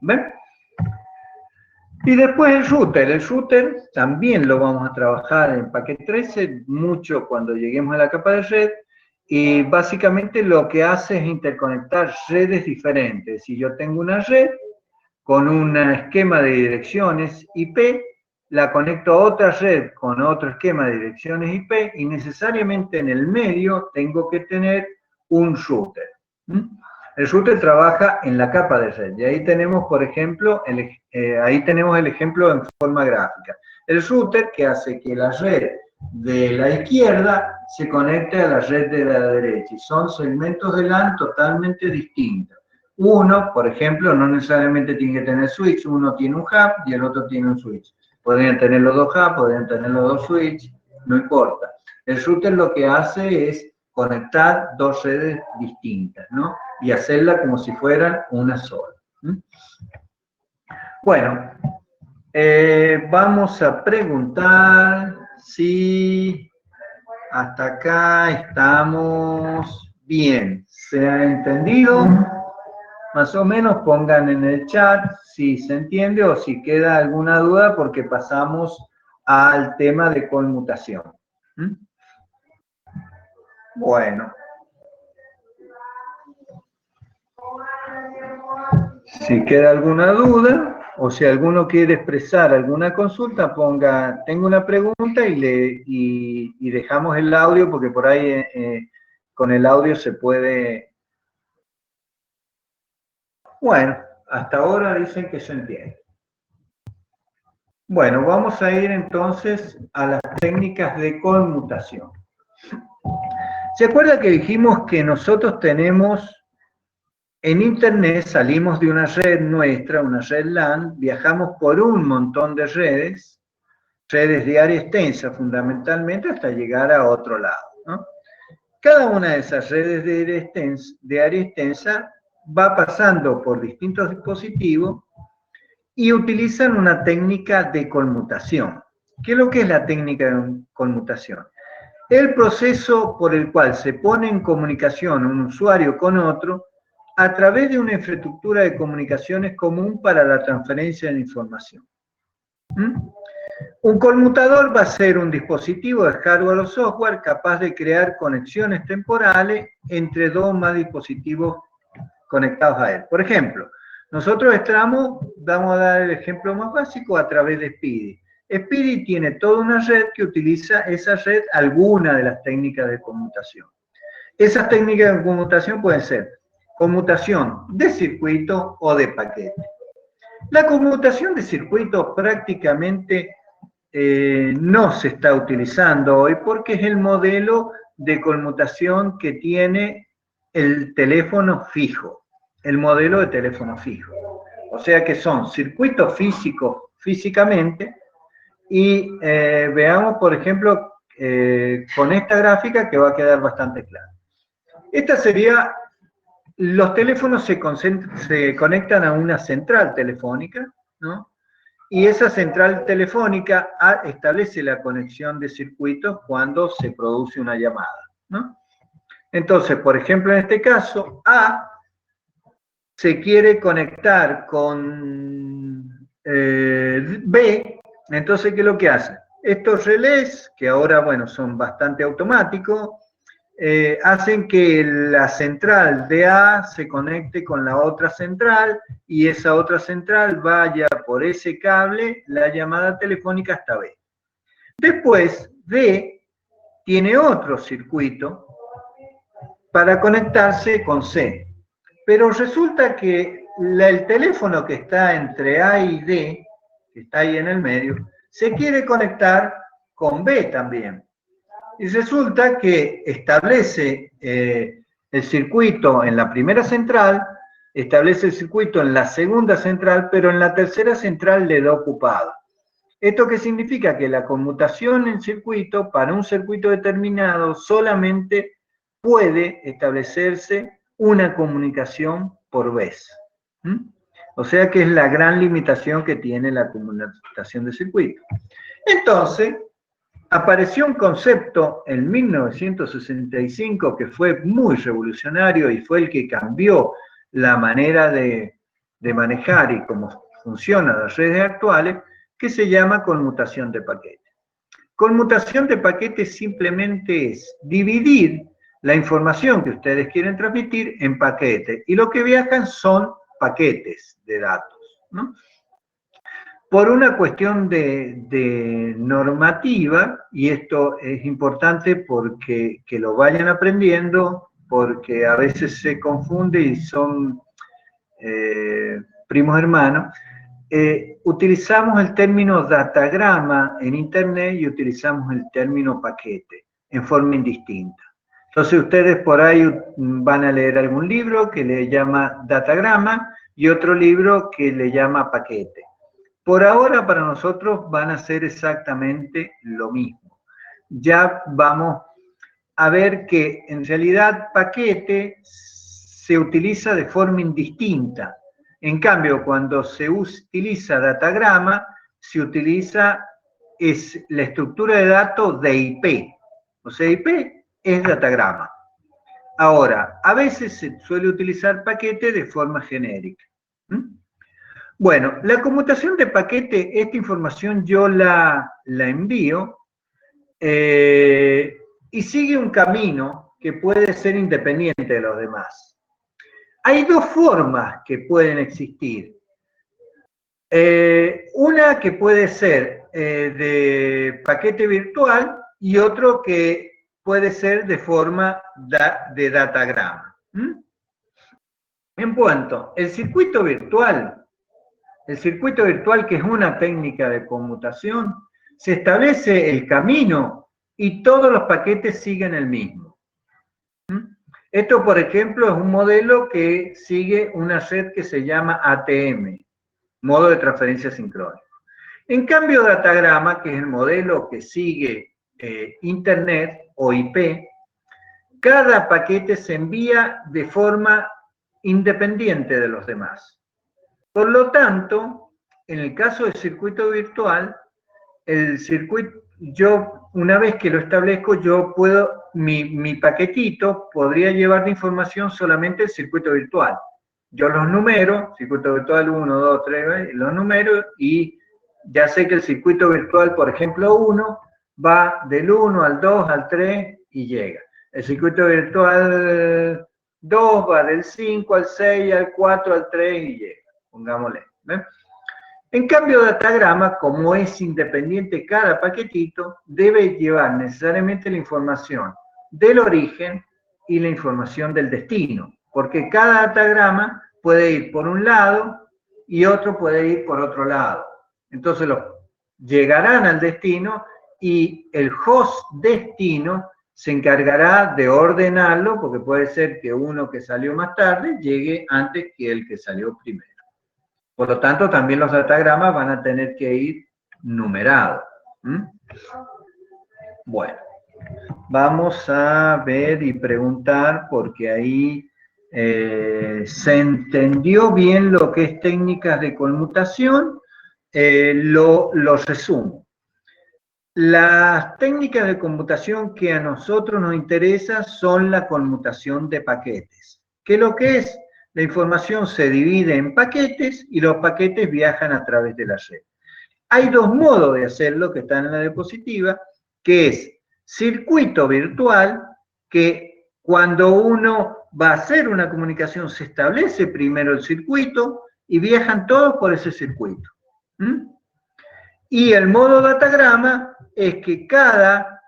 ¿Ven? Y después el router también lo vamos a trabajar en Packet Tracer mucho cuando lleguemos a la capa de red, y básicamente lo que hace es interconectar redes diferentes. Si yo tengo una red con un esquema de direcciones IP, la conecto a otra red con otro esquema de direcciones IP, y necesariamente en el medio tengo que tener un router. El router trabaja en la capa de red, y ahí tenemos, por ejemplo, ahí tenemos el ejemplo en forma gráfica. El router que hace que la red de la izquierda se conecte a la red de la derecha, y son segmentos de LAN totalmente distintos. Uno, por ejemplo, no necesariamente tiene que tener switch, uno tiene un hub y el otro tiene un switch. Podrían tener los dos hubs, podrían tener los dos switch, no importa. El router lo que hace es conectar dos redes distintas, ¿no? Y hacerla como si fueran una sola. Bueno, vamos a preguntar si hasta acá estamos bien. ¿Se ha entendido? Más o menos pongan en el chat si se entiende o si queda alguna duda, porque pasamos al tema de conmutación. Bueno. Si queda alguna duda o si alguno quiere expresar alguna consulta, ponga, tengo una pregunta y dejamos el audio, porque por ahí con el audio se puede... Bueno, hasta ahora dicen que se entiende. Bueno, vamos a ir entonces a las técnicas de conmutación. ¿Se acuerda que dijimos que nosotros tenemos... En Internet salimos de una red nuestra, una red LAN, viajamos por un montón de redes de área extensa fundamentalmente, hasta llegar a otro lado, ¿no? Cada una de esas redes de área extensa va pasando por distintos dispositivos y utilizan una técnica de conmutación. ¿Qué es lo que es la técnica de conmutación? El proceso por el cual se pone en comunicación un usuario con otro a través de una infraestructura de comunicaciones común para la transferencia de información. Un conmutador va a ser un dispositivo de hardware o software capaz de crear conexiones temporales entre dos o más dispositivos conectados a él. Por ejemplo, nosotros estamos, vamos a dar el ejemplo más básico, a través de SPIDY. SPIDY tiene toda una red que utiliza esa red alguna de las técnicas de conmutación. Esas técnicas de conmutación pueden ser conmutación de circuito o de paquete. La conmutación de circuito prácticamente no se está utilizando hoy, porque es el modelo de conmutación que tiene el teléfono fijo, el modelo de teléfono fijo. O sea que son circuitos físicos físicamente, y veamos, por ejemplo, con esta gráfica que va a quedar bastante claro. Esta sería... Los teléfonos se conectan a una central telefónica, ¿no? Y esa central telefónica establece la conexión de circuitos cuando se produce una llamada, ¿no? Entonces, por ejemplo, en este caso, A se quiere conectar con B. Entonces, ¿qué es lo que hace? Estos relés, que ahora, bueno, son bastante automáticos, hacen que la central de A se conecte con la otra central, y esa otra central vaya por ese cable la llamada telefónica hasta B. Después, D tiene otro circuito para conectarse con C. Pero resulta que el teléfono que está entre A y D, que está ahí en el medio, se quiere conectar con B también. Y resulta que establece el circuito en la primera central, establece el circuito en la segunda central, pero en la tercera central le da ocupado. ¿Esto qué significa? Que la conmutación en circuito, para un circuito determinado, solamente puede establecerse una comunicación por vez. O sea que es la gran limitación que tiene la conmutación de circuito. Entonces, apareció un concepto en 1965 que fue muy revolucionario y fue el que cambió la manera de de manejar y cómo funcionan las redes actuales, que se llama conmutación de paquetes. Conmutación de paquetes simplemente es dividir la información que ustedes quieren transmitir en paquetes, y lo que viajan son paquetes de datos, ¿no? Por una cuestión de normativa, y esto es importante porque que lo vayan aprendiendo, porque a veces se confunde y son primos hermanos, utilizamos el término datagrama en Internet y utilizamos el término paquete en forma indistinta. Entonces ustedes por ahí van a leer algún libro que le llama datagrama y otro libro que le llama paquete. Por ahora para nosotros van a ser exactamente lo mismo. Ya vamos a ver que en realidad paquete se utiliza de forma indistinta. En cambio, cuando se utiliza datagrama, se utiliza la estructura de datos de IP. O sea, IP es datagrama. Ahora, a veces se suele utilizar paquete de forma genérica. Bueno, la conmutación de paquete, esta información yo la envío y sigue un camino que puede ser independiente de los demás. Hay dos formas que pueden existir. Una que puede ser de paquete virtual y otro que puede ser de forma de datagrama. En cuanto al circuito virtual, que es una técnica de conmutación, se establece el camino y todos los paquetes siguen el mismo. Esto, por ejemplo, es un modelo que sigue una red que se llama ATM, modo de transferencia sincrónico. En cambio, datagrama, que es el modelo que sigue Internet o IP, cada paquete se envía de forma independiente de los demás. Por lo tanto, en el caso del circuito virtual, yo una vez que lo establezco, yo puedo, mi paquetito podría llevar de información solamente el circuito virtual. Yo los numero, circuito virtual 1, 2, 3, los numero y ya sé que el circuito virtual, por ejemplo, 1, va del 1 al 2 al 3 y llega. El circuito virtual 2 va del 5 al 6, al 4, al 3 y llega. Pongámosle. ¿Ven? En cambio, datagrama, como es independiente cada paquetito, debe llevar necesariamente la información del origen y la información del destino, porque cada datagrama puede ir por un lado y otro puede ir por otro lado. Entonces, llegarán al destino y el host destino se encargará de ordenarlo, porque puede ser que uno que salió más tarde llegue antes que el que salió primero. Por lo tanto, también los datagramas van a tener que ir numerados. Bueno, vamos a ver y preguntar, porque ahí se entendió bien lo que es técnicas de conmutación, lo resumo. Las técnicas de conmutación que a nosotros nos interesan son la conmutación de paquetes, que lo que es, la información se divide en paquetes y los paquetes viajan a través de la red. Hay dos modos de hacerlo que están en la diapositiva, que es circuito virtual, que cuando uno va a hacer una comunicación se establece primero el circuito y viajan todos por ese circuito. Y el modo datagrama es que cada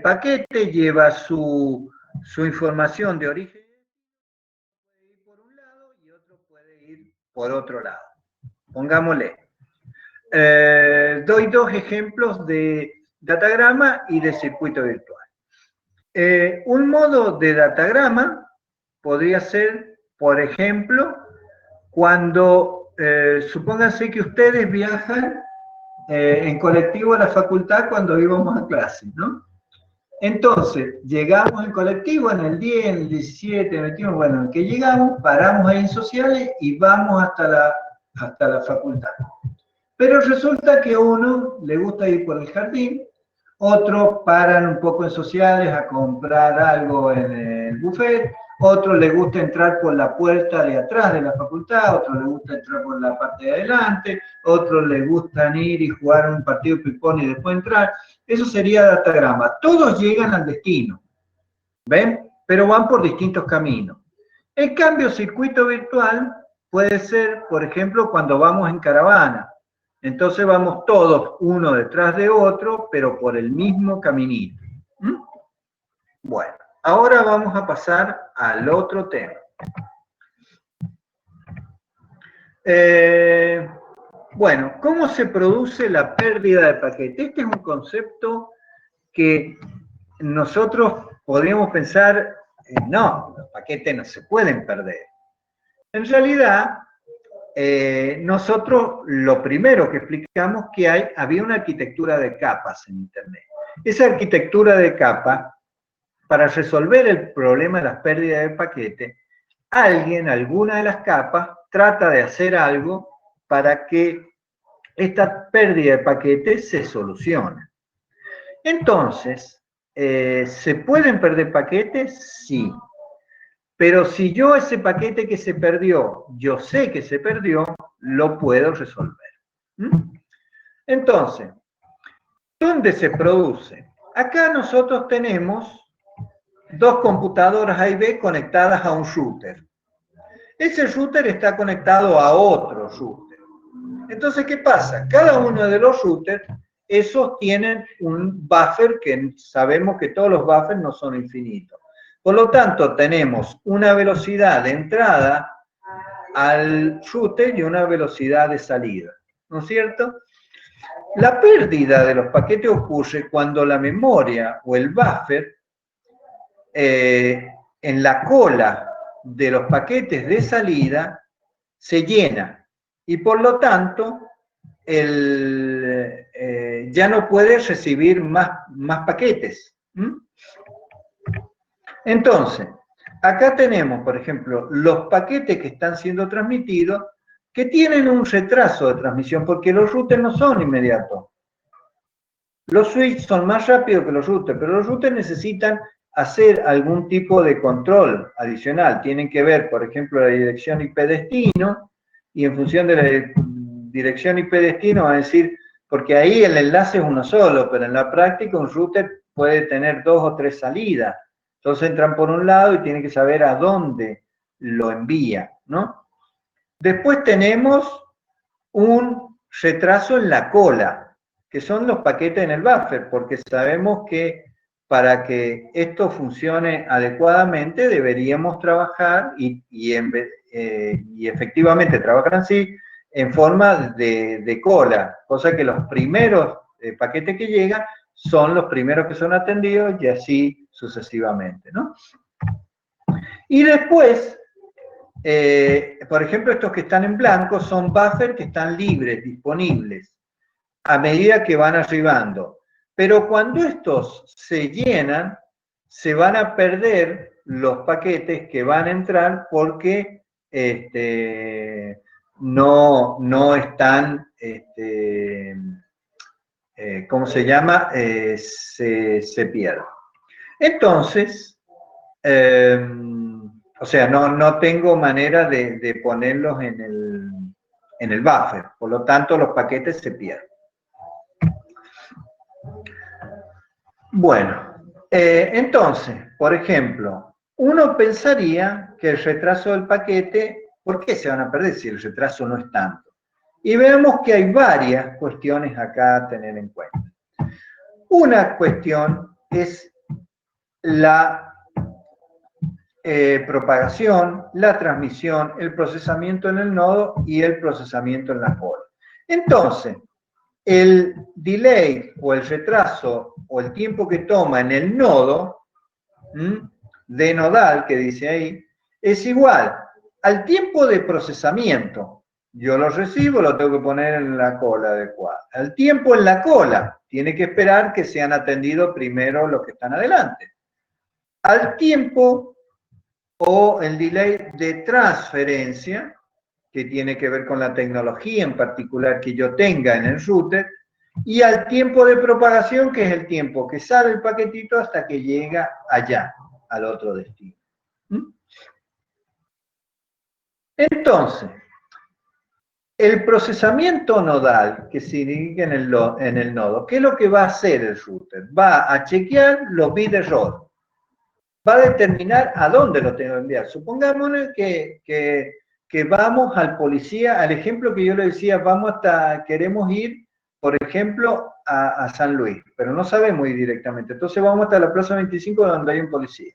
paquete lleva su información de origen. Puede ir por un lado y otro puede ir por otro lado. Pongámosle. Doy dos ejemplos de datagrama y de circuito virtual. Un modo de datagrama podría ser, por ejemplo, cuando, supónganse que ustedes viajan en colectivo a la facultad cuando íbamos a clase, ¿no? Entonces, llegamos en colectivo en el 10, en el 17, en el 21, bueno, en que llegamos, paramos ahí en sociales y vamos hasta la facultad. Pero resulta que a uno le gusta ir por el jardín, otros paran un poco en sociales a comprar algo en el buffet, otros les gusta entrar por la puerta de atrás de la facultad, otros les gusta entrar por la parte de adelante, otros les gustan ir y jugar un partido de ping-pong y después entrar. Eso sería datagrama. Todos llegan al destino, ¿ven? Pero van por distintos caminos. En cambio, circuito virtual puede ser, por ejemplo, cuando vamos en caravana. Entonces vamos todos uno detrás de otro, pero por el mismo caminito. ¿Mm? Bueno, ahora vamos a pasar al otro tema. Bueno, ¿cómo se produce la pérdida de paquete? Este es un concepto que nosotros podríamos pensar, no, los paquetes no se pueden perder. En realidad, nosotros lo primero que explicamos que había una arquitectura de capas en Internet. Esa arquitectura de capas, para resolver el problema de las pérdidas de paquete, alguna de las capas, trata de hacer algo para que esta pérdida de paquete se solucione. Entonces, ¿se pueden perder paquetes? Sí. Pero si yo ese paquete que se perdió, yo sé que se perdió, lo puedo resolver. Entonces, ¿dónde se produce? Acá nosotros tenemos dos computadoras A y B conectadas a un router. Ese router está conectado a otro router. Entonces, ¿qué pasa? Cada uno de los routers, esos tienen un buffer que sabemos que todos los buffers no son infinitos. Por lo tanto, tenemos una velocidad de entrada al router y una velocidad de salida, ¿no es cierto? La pérdida de los paquetes ocurre cuando la memoria o el buffer en la cola de los paquetes de salida se llena y por lo tanto ya no puede recibir más paquetes. Entonces, acá tenemos, por ejemplo, los paquetes que están siendo transmitidos que tienen un retraso de transmisión porque los routers no son inmediatos. Los switches son más rápidos que los routers, pero los routers necesitan hacer algún tipo de control adicional. Tienen que ver, por ejemplo, la dirección IP destino, y en función de la dirección IP destino va a decir, porque ahí el enlace es uno solo, pero en la práctica un router puede tener 2 o 3 salidas. Entonces entran por un lado y tienen que saber a dónde lo envía, ¿no? Después tenemos un retraso en la cola, que son los paquetes en el buffer, porque sabemos que para que esto funcione adecuadamente deberíamos trabajar y efectivamente trabajar así en forma de cola, cosa que los primeros paquetes que llegan son los primeros que son atendidos y así sucesivamente, ¿no? Y después, por ejemplo, estos que están en blanco son buffers que están libres, disponibles, a medida que van arribando. Pero cuando estos se llenan, se van a perder los paquetes que van a entrar porque no están, ¿cómo se llama? Se pierden. Entonces, o sea, no tengo manera de ponerlos en el buffer, por lo tanto los paquetes se pierden. Bueno, entonces, por ejemplo, uno pensaría que el retraso del paquete, ¿por qué se van a perder si el retraso no es tanto? Y vemos que hay varias cuestiones acá a tener en cuenta. Una cuestión es la propagación, la transmisión, el procesamiento en el nodo y el procesamiento en la cola. Entonces, el delay o el retraso o el tiempo que toma en el nodo, de nodal que dice ahí, es igual al tiempo de procesamiento. Yo lo recibo, lo tengo que poner en la cola adecuada. El tiempo en la cola, tiene que esperar que sean atendidos primero los que están adelante. Al tiempo o el delay de transferencia, que tiene que ver con la tecnología en particular que yo tenga en el router, y al tiempo de propagación, que es el tiempo que sale el paquetito hasta que llega allá, al otro destino. Entonces, el procesamiento nodal, que significa en el nodo, ¿qué es lo que va a hacer el router? Va a chequear los bits de error. Va a determinar a dónde lo tengo que enviar. Supongamos que vamos al policía, al ejemplo que yo le decía, queremos ir, por ejemplo, a San Luis, pero no sabemos ir directamente. Entonces vamos hasta la Plaza 25 donde hay un policía.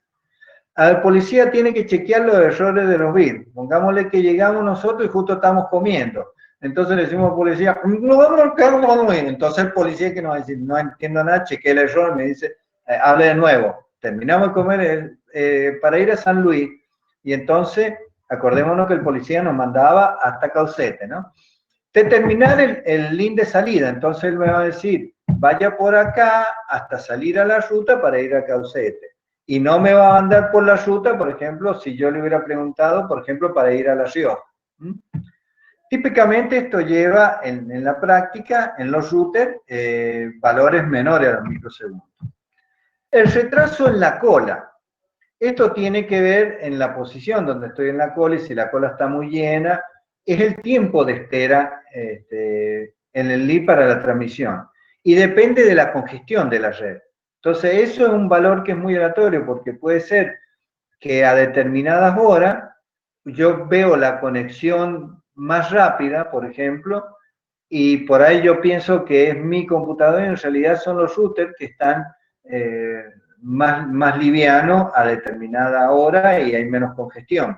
Al policía tiene que chequear los errores de los bits. Pongámosle que llegamos nosotros y justo estamos comiendo. Entonces le decimos al policía, no. Entonces el policía que nos va a decir, no entiendo nada, chequeé el error, me dice, hable de nuevo. Terminamos de comer para ir a San Luis y entonces acordémonos que el policía nos mandaba hasta Caucete, ¿no? Determinar el link de salida, entonces él me va a decir, vaya por acá hasta salir a la ruta para ir a Caucete. Y no me va a mandar por la ruta, por ejemplo, si yo le hubiera preguntado, por ejemplo, para ir a La Rioja. Típicamente esto lleva en la práctica, en los routers, valores menores a los microsegundos. El retraso en la cola. Esto tiene que ver en la posición donde estoy en la cola y si la cola está muy llena, es el tiempo de espera en el lead para la transmisión. Y depende de la congestión de la red. Entonces, eso es un valor que es muy aleatorio porque puede ser que a determinadas horas yo veo la conexión más rápida, por ejemplo, y por ahí yo pienso que es mi computadora y en realidad son los routers que están más livianos a determinada hora y hay menos congestión.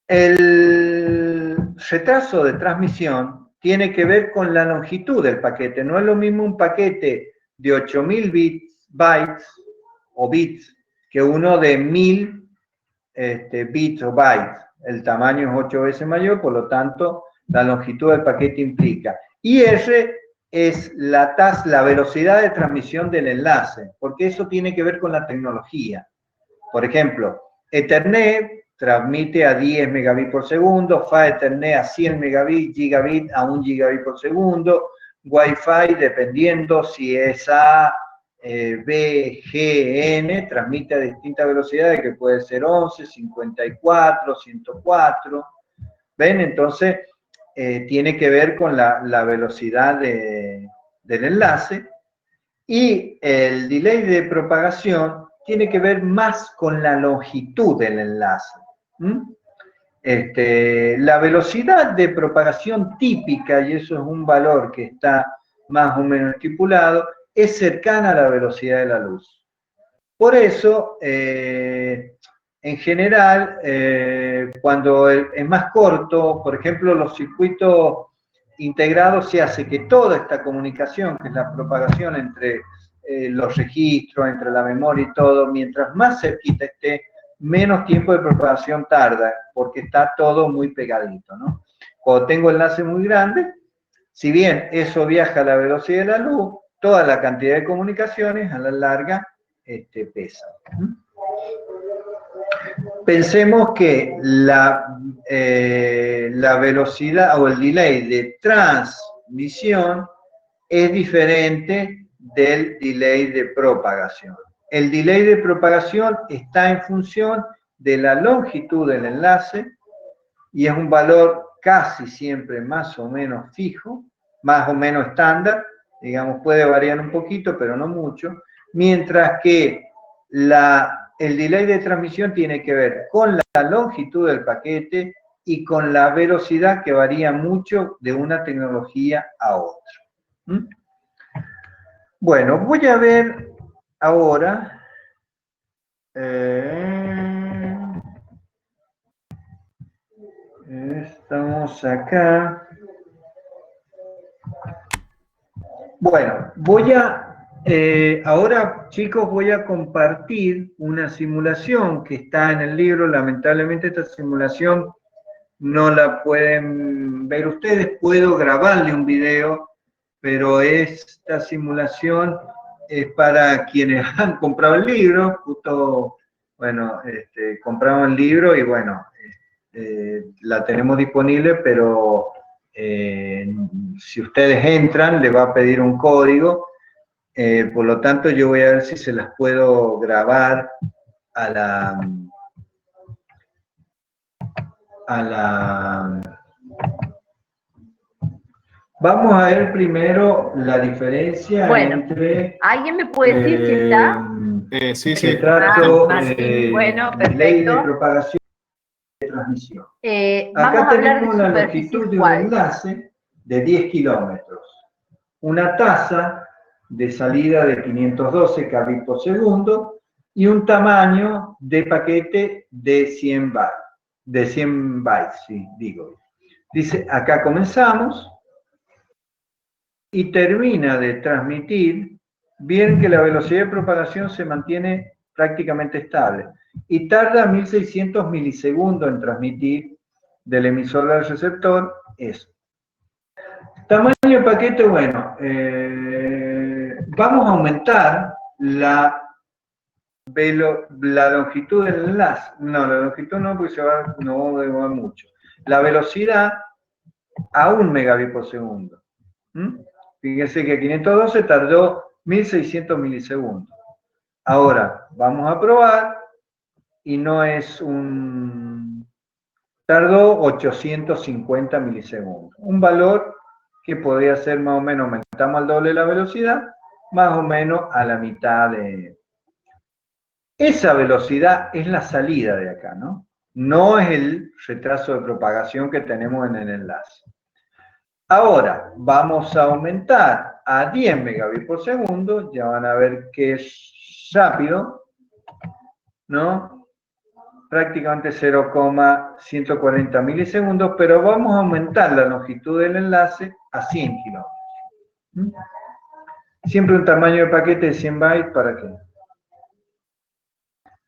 El retraso de transmisión tiene que ver con la longitud del paquete. No es lo mismo un paquete de 8000 bytes o bits que uno de 1000 bits o bytes. El tamaño es 8 veces mayor, por lo tanto, la longitud del paquete implica. Y R es la velocidad de transmisión del enlace, porque eso tiene que ver con la tecnología. Por ejemplo, Ethernet transmite a 10 megabits por segundo, Ethernet a 100 megabits, gigabit a 1 gigabit por segundo, Wi-Fi, dependiendo si es A, B, G, N, transmite a distintas velocidades, que puede ser 11, 54, 104. ¿Ven? Entonces, tiene que ver con la velocidad del enlace. Y el delay de propagación tiene que ver más con la longitud del enlace. La velocidad de propagación típica, y eso es un valor que está más o menos estipulado, es cercana a la velocidad de la luz. Por eso, en general, cuando es más corto, por ejemplo, los circuitos integrados se hace que toda esta comunicación, que es la propagación entre los registros, entre la memoria y todo, mientras más cerquita esté, menos tiempo de propagación tarda, porque está todo muy pegadito, ¿no? Cuando tengo enlace muy grande, si bien eso viaja a la velocidad de la luz, toda la cantidad de comunicaciones a la larga pesa. Pensemos que la velocidad o el delay de transmisión es diferente del delay de propagación. El delay de propagación está en función de la longitud del enlace y es un valor casi siempre más o menos fijo, más o menos estándar, digamos, puede variar un poquito, pero no mucho, mientras que el delay de transmisión tiene que ver con la longitud del paquete y con la velocidad que varía mucho de una tecnología a otra. Bueno, voy a ver ahora. Estamos acá. Bueno, ahora, chicos, voy a compartir una simulación que está en el libro. Lamentablemente esta simulación no la pueden ver ustedes. Puedo grabarle un video, pero esta simulación es para quienes han comprado el libro. Justo, bueno, compramos el libro y bueno, la tenemos disponible, pero si ustedes entran, les va a pedir un código. Por lo tanto, yo voy a ver si se las puedo grabar a a la... Vamos a ver primero la diferencia entre... ¿Alguien me puede decir si está? Sí. Retrato, bueno, perfecto. ley de propagación y de transmisión. Acá tenemos la longitud de un enlace de 10 kilómetros, una tasa de salida de 512 kbps por segundo y un tamaño de paquete de 100 bytes. De 100 bytes, sí, digo. Dice, acá comenzamos y termina de transmitir. Bien que la velocidad de propagación se mantiene prácticamente estable y tarda 1600 milisegundos en transmitir del emisor al receptor eso. Tamaño de paquete, bueno, vamos a aumentar la longitud del enlace. No, la longitud no, porque no va a demorar mucho. La velocidad a 1 megabits por segundo. Fíjense que 512 tardó 1600 milisegundos. Ahora, vamos a probar y no es un... Tardó 850 milisegundos. Un valor que podría ser más o menos, aumentamos al doble la velocidad, más o menos a la mitad de... Esa velocidad es la salida de acá, ¿no? No es el retraso de propagación que tenemos en el enlace. Ahora, vamos a aumentar a 10 megabits por segundo, ya van a ver que es rápido, ¿no? Prácticamente 0,140 milisegundos, pero vamos a aumentar la longitud del enlace a 100 kilómetros. Siempre un tamaño de paquete de 100 bytes, ¿para qué?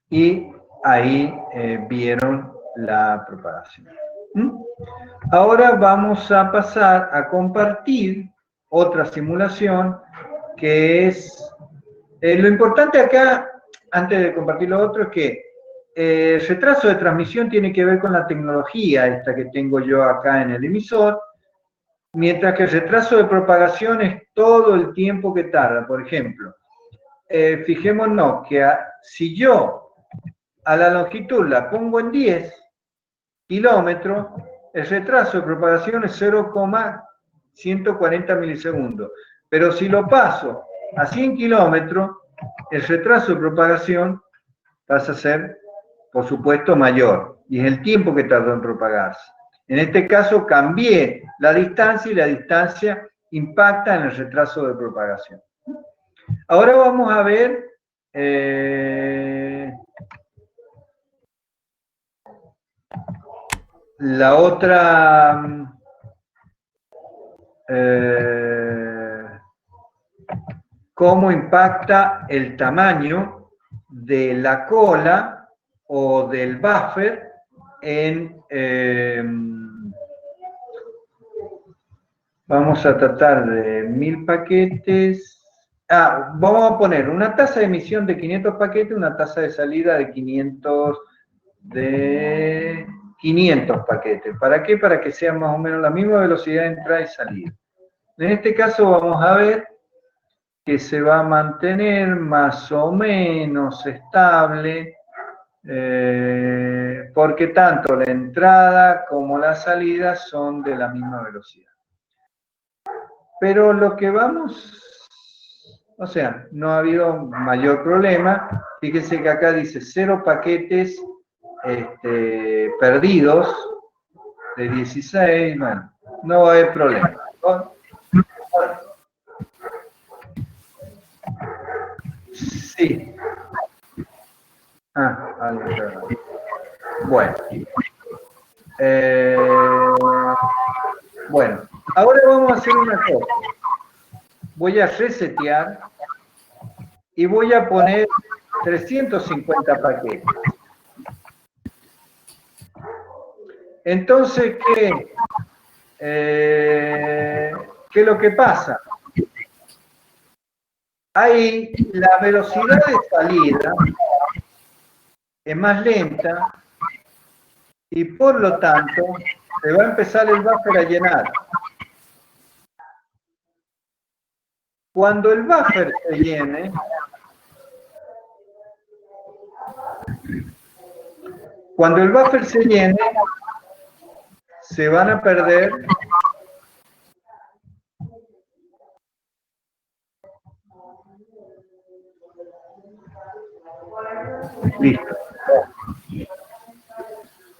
Y ahí vieron la propagación. Ahora vamos a pasar a compartir otra simulación que es... lo importante acá, antes de compartir lo otro, es que el retraso de transmisión tiene que ver con la tecnología esta que tengo yo acá en el emisor, mientras que el retraso de propagación es todo el tiempo que tarda. Por ejemplo, fijémonos que si yo a la longitud la pongo en 10 kilómetros, el retraso de propagación es 0,140 milisegundos. Pero si lo paso a 100 kilómetros, el retraso de propagación pasa a ser, por supuesto, mayor. Y es el tiempo que tardó en propagarse. En este caso cambié la distancia y la distancia impacta en el retraso de propagación. Ahora vamos a ver la otra cómo impacta el tamaño de la cola o del buffer en vamos a tratar de 1000 paquetes. Vamos a poner una tasa de emisión de 500 paquetes, una tasa de salida de 500 paquetes. ¿Para qué? Para que sea más o menos la misma velocidad de entrada y salida. En este caso vamos a ver que se va a mantener más o menos estable, porque tanto la entrada como la salida son de la misma velocidad. Pero lo que vamos, o sea, no ha habido mayor problema. Fíjense que acá dice 0 paquetes perdidos de 16, bueno, no va a haber problema. Sí. Bueno. Bueno, ahora vamos a hacer una cosa. Voy a resetear y voy a poner 350 paquetes. Entonces, ¿qué es lo que pasa? Ahí la velocidad de salida es más lenta y por lo tanto se va a empezar el buffer a llenar. Cuando el buffer se llene, se van a perder listo.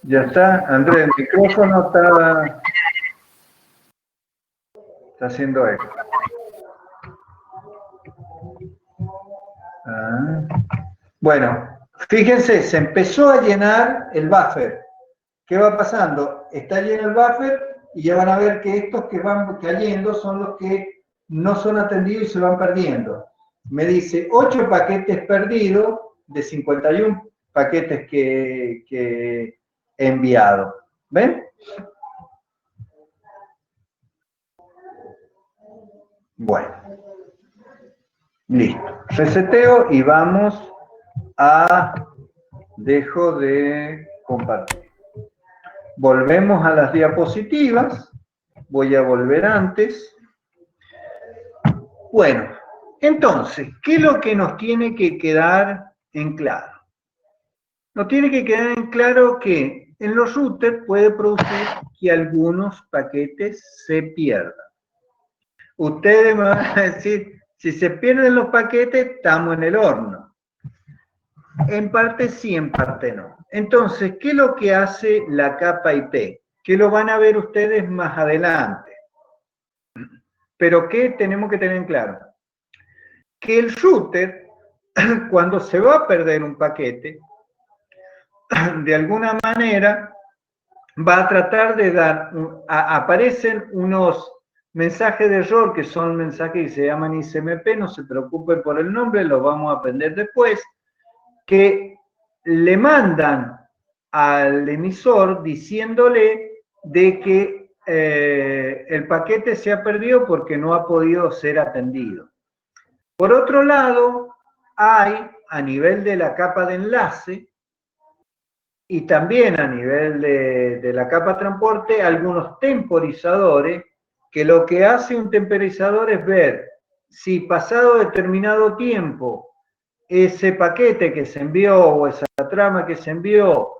Ya está, Andrés, el micrófono está haciendo eco. Bueno, fíjense, se empezó a llenar el buffer. ¿Qué va pasando? Está lleno el buffer y ya van a ver que estos que van cayendo son los que no son atendidos y se van perdiendo. Me dice 8 paquetes perdidos de 51 paquetes que he enviado. ¿Ven? Bueno. Listo. Reseteo y vamos a... Dejo de compartir. Volvemos a las diapositivas. Voy a volver antes. Bueno, entonces, ¿qué es lo que nos tiene que quedar en claro? Nos tiene que quedar en claro que en los routers puede producir que algunos paquetes se pierdan. Ustedes me van a decir, si se pierden los paquetes, estamos en el horno. En parte sí, en parte no. Entonces, ¿qué es lo que hace la capa IP? Que lo van a ver ustedes más adelante. Pero ¿qué tenemos que tener en claro? Que el router, cuando se va a perder un paquete, de alguna manera va a tratar de dar, aparecen unos mensajes de error que son mensajes que se llaman ICMP, no se preocupen por el nombre, lo vamos a aprender después, que le mandan al emisor diciéndole de que el paquete se ha perdido porque no ha podido ser atendido. Por otro lado, hay a nivel de la capa de enlace y también a nivel de la capa transporte algunos temporizadores que lo que hace un temporizador es ver si pasado determinado tiempo ese paquete que se envió o esa trama que se envió,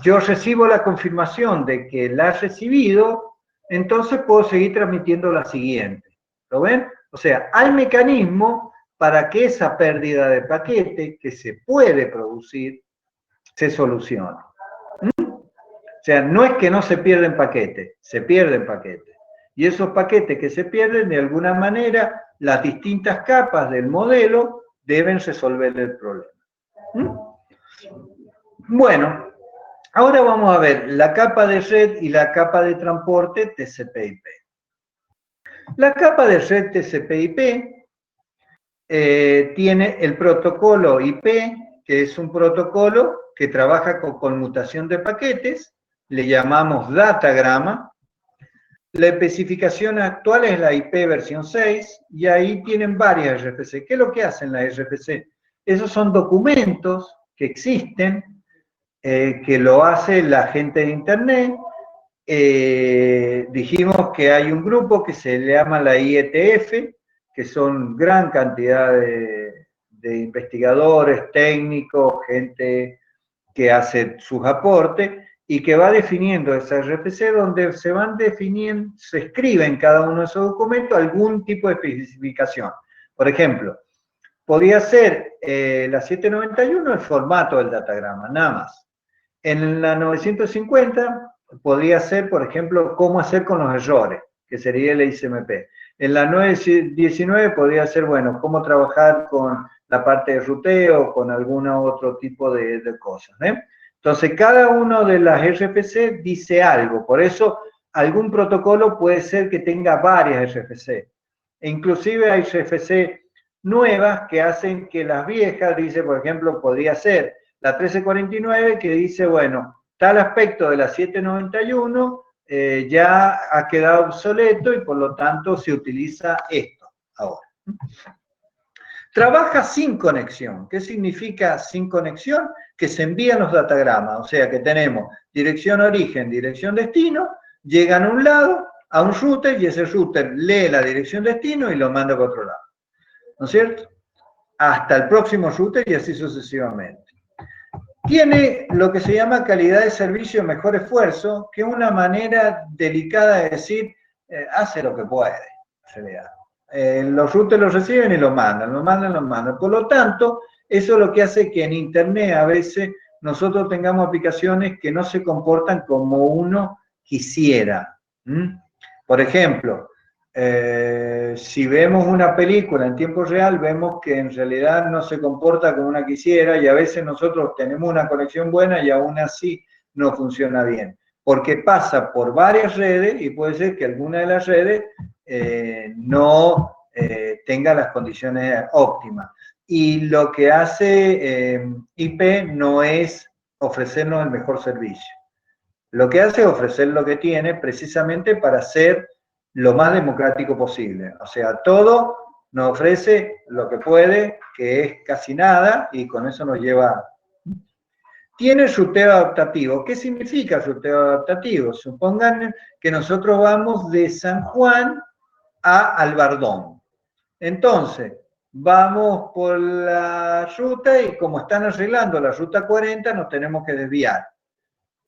yo recibo la confirmación de que la he recibido, entonces puedo seguir transmitiendo la siguiente. ¿Lo ven? O sea, hay mecanismos para que esa pérdida de paquete que se puede producir se solucione. O sea, no es que no se pierden paquetes, se pierden paquetes. Y esos paquetes que se pierden, de alguna manera, las distintas capas del modelo deben resolver el problema. Bueno, ahora vamos a ver la capa de red y la capa de transporte TCP/IP. La capa de red TCP/IP tiene el protocolo IP, que es un protocolo que trabaja con conmutación de paquetes, le llamamos datagrama. La especificación actual es la IP versión 6 y ahí tienen varias RFC. ¿Qué es lo que hacen las RFC? Esos son documentos que existen, que lo hace la gente de Internet. Dijimos que hay un grupo que se llama la IETF, que son gran cantidad de investigadores, técnicos, gente que hace sus aportes y que va definiendo esa RFC donde se van definiendo, se escribe en cada uno de esos documentos algún tipo de especificación. Por ejemplo, podría ser la 791 el formato del datagrama, nada más. En la 950 podría ser, por ejemplo, cómo hacer con los errores, que sería el ICMP. En la 919 podría ser, bueno, cómo trabajar con la parte de ruteo, con algún otro tipo de cosas. Entonces, cada uno de las RFC dice algo, por eso algún protocolo puede ser que tenga varias RFC. E inclusive hay RFC nuevas que hacen que las viejas, dice, por ejemplo, podría ser la 1349 que dice, bueno, tal aspecto de la 791 ya ha quedado obsoleto y por lo tanto se utiliza esto ahora. Trabaja sin conexión. ¿Qué significa sin conexión? Que se envían los datagramas, o sea que tenemos dirección origen, dirección destino, llegan a un lado, a un router, y ese router lee la dirección destino y lo manda para otro lado. ¿No es cierto? Hasta el próximo router y así sucesivamente. Tiene lo que se llama calidad de servicio, mejor esfuerzo, que es una manera delicada de decir, hace lo que puede, en realidad. Los routers los reciben y los mandan, los mandan, los mandan. Por lo tanto, eso es lo que hace que en Internet a veces nosotros tengamos aplicaciones que no se comportan como uno quisiera. Por ejemplo, si vemos una película en tiempo real, vemos que en realidad no se comporta como una quisiera y a veces nosotros tenemos una conexión buena y aún así no funciona bien. Porque pasa por varias redes y puede ser que alguna de las redes no tenga las condiciones óptimas. Y lo que hace IP no es ofrecernos el mejor servicio. Lo que hace es ofrecer lo que tiene precisamente para ser lo más democrático posible. O sea, todo nos ofrece lo que puede, que es casi nada, y con eso nos lleva. Tiene ruteo adaptativo. ¿Qué significa ruteo adaptativo? Supongan que nosotros vamos de San Juan a Albardón. Entonces, vamos por la ruta y como están arreglando la ruta 40, nos tenemos que desviar.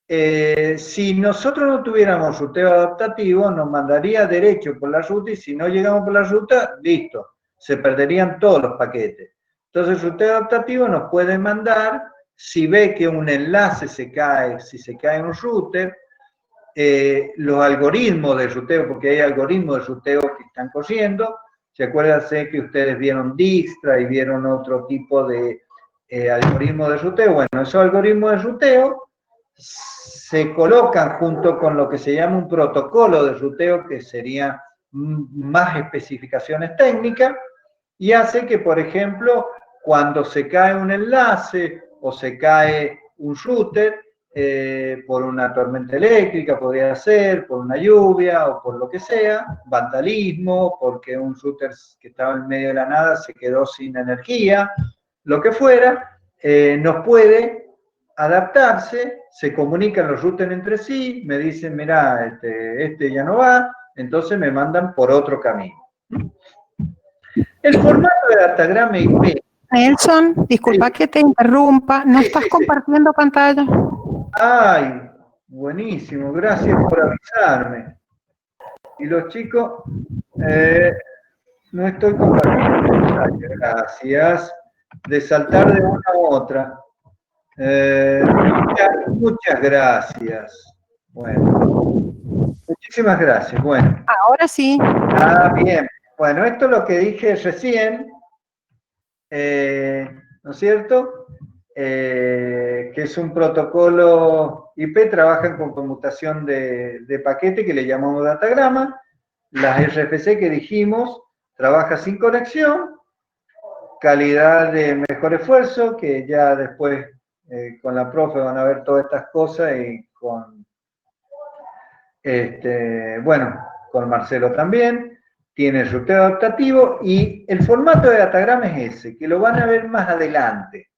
Si nosotros no tuviéramos ruteo adaptativo, nos mandaría derecho por la ruta y si no llegamos por la ruta, listo, se perderían todos los paquetes. Entonces, el ruteo adaptativo nos puede mandar, si ve que un enlace se cae, si se cae un router, los algoritmos de ruteo, porque hay algoritmos de ruteo que están corriendo. ¿Se acuerdan que ustedes vieron Dijkstra y vieron otro tipo de algoritmos de ruteo? Bueno, esos algoritmos de ruteo se colocan junto con lo que se llama un protocolo de ruteo, que sería más especificaciones técnicas, y hace que, por ejemplo, cuando se cae un enlace o se cae un router, por una tormenta eléctrica, podría ser, por una lluvia o por lo que sea, vandalismo, porque un router que estaba en medio de la nada se quedó sin energía, lo que fuera, nos puede adaptarse, se comunican los routers entre sí, me dicen, mira, este ya no va, entonces me mandan por otro camino. El formato de datagrama IP. Nelson, disculpa que te interrumpa, ¿no estás compartiendo pantalla? Ay, buenísimo, gracias por avisarme. Y los chicos, no estoy compartiendo pantalla, gracias. De saltar de una a otra. Muchas gracias. Bueno, muchísimas gracias. Bueno. Ahora sí. Ah, bien. Bueno, esto es lo que dije recién, ¿no es cierto? Que es un protocolo IP, trabajan con conmutación de paquete que le llamamos datagrama. Las RFC que dijimos, trabaja sin conexión, calidad de mejor esfuerzo, que ya después con la profe van a ver todas estas cosas y con, bueno, con Marcelo también. Tiene el ruteo adaptativo y el formato de datagrama es ese, que lo van a ver más adelante.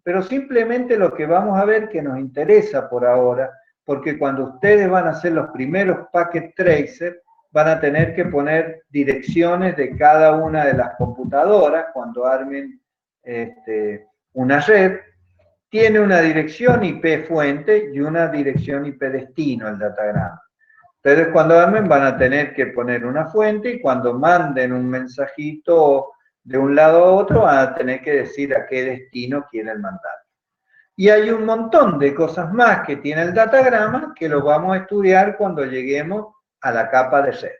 Pero simplemente lo que vamos a ver que nos interesa por ahora, porque cuando ustedes van a hacer los primeros packet tracer, van a tener que poner direcciones de cada una de las computadoras cuando armen una red. Tiene una dirección IP fuente y una dirección IP destino el datagrama. Ustedes cuando armen van a tener que poner una fuente y cuando manden un mensajito de un lado a otro van a tener que decir a qué destino quieren mandar. Y hay un montón de cosas más que tiene el datagrama que lo vamos a estudiar cuando lleguemos a la capa de red.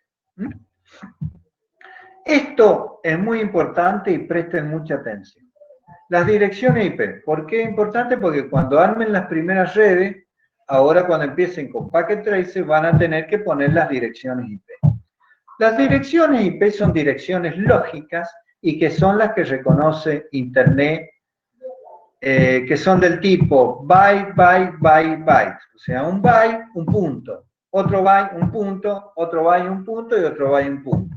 Esto es muy importante y presten mucha atención. Las direcciones IP. ¿Por qué es importante? Porque cuando armen las primeras redes, ahora cuando empiecen con Packet Tracer van a tener que poner las direcciones IP. Las direcciones IP son direcciones lógicas y que son las que reconoce Internet, que son del tipo byte, byte, byte, byte. O sea, un byte, un punto. Otro byte, un punto. Otro byte, un punto. Y otro byte, un punto.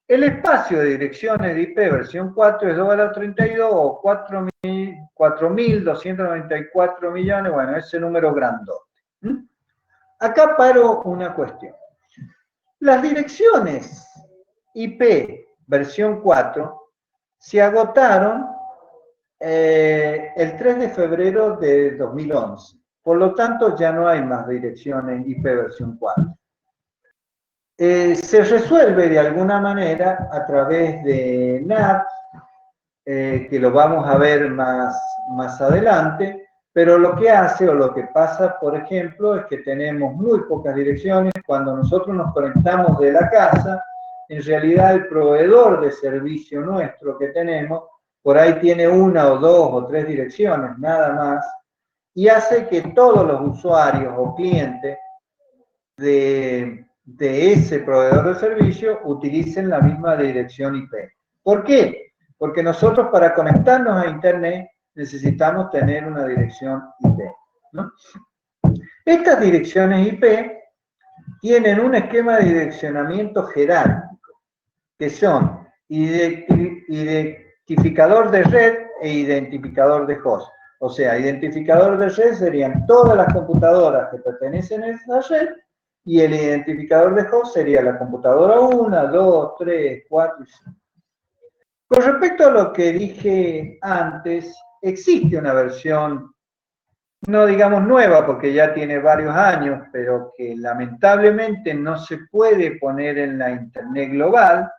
El espacio de direcciones de IP versión 4 es 2 a la 32 o 4.294 millones, bueno, ese número grandote. Acá paro una cuestión. Las direcciones IP versión 4 se agotaron el 3 de febrero de 2011. Por lo tanto, ya no hay más direcciones IP versión 4. Se resuelve de alguna manera a través de NAT, que lo vamos a ver más adelante, pero lo que hace o lo que pasa, por ejemplo, es que tenemos muy pocas direcciones. Cuando nosotros nos conectamos de la casa, en realidad el proveedor de servicio nuestro que tenemos, por ahí tiene una o dos o tres direcciones, nada más, y hace que todos los usuarios o clientes de ese proveedor de servicio utilicen la misma dirección IP. ¿Por qué? Porque nosotros para conectarnos a Internet necesitamos tener una dirección IP, ¿no? Estas direcciones IP tienen un esquema de direccionamiento jerárquico, que son identificador de red e identificador de host. O sea, identificador de red serían todas las computadoras que pertenecen a esa red, y el identificador de host sería la computadora 1, 2, 3, 4 y 5. Con respecto a lo que dije antes, existe una versión, no digamos nueva porque ya tiene varios años, pero que lamentablemente no se puede poner en la Internet global,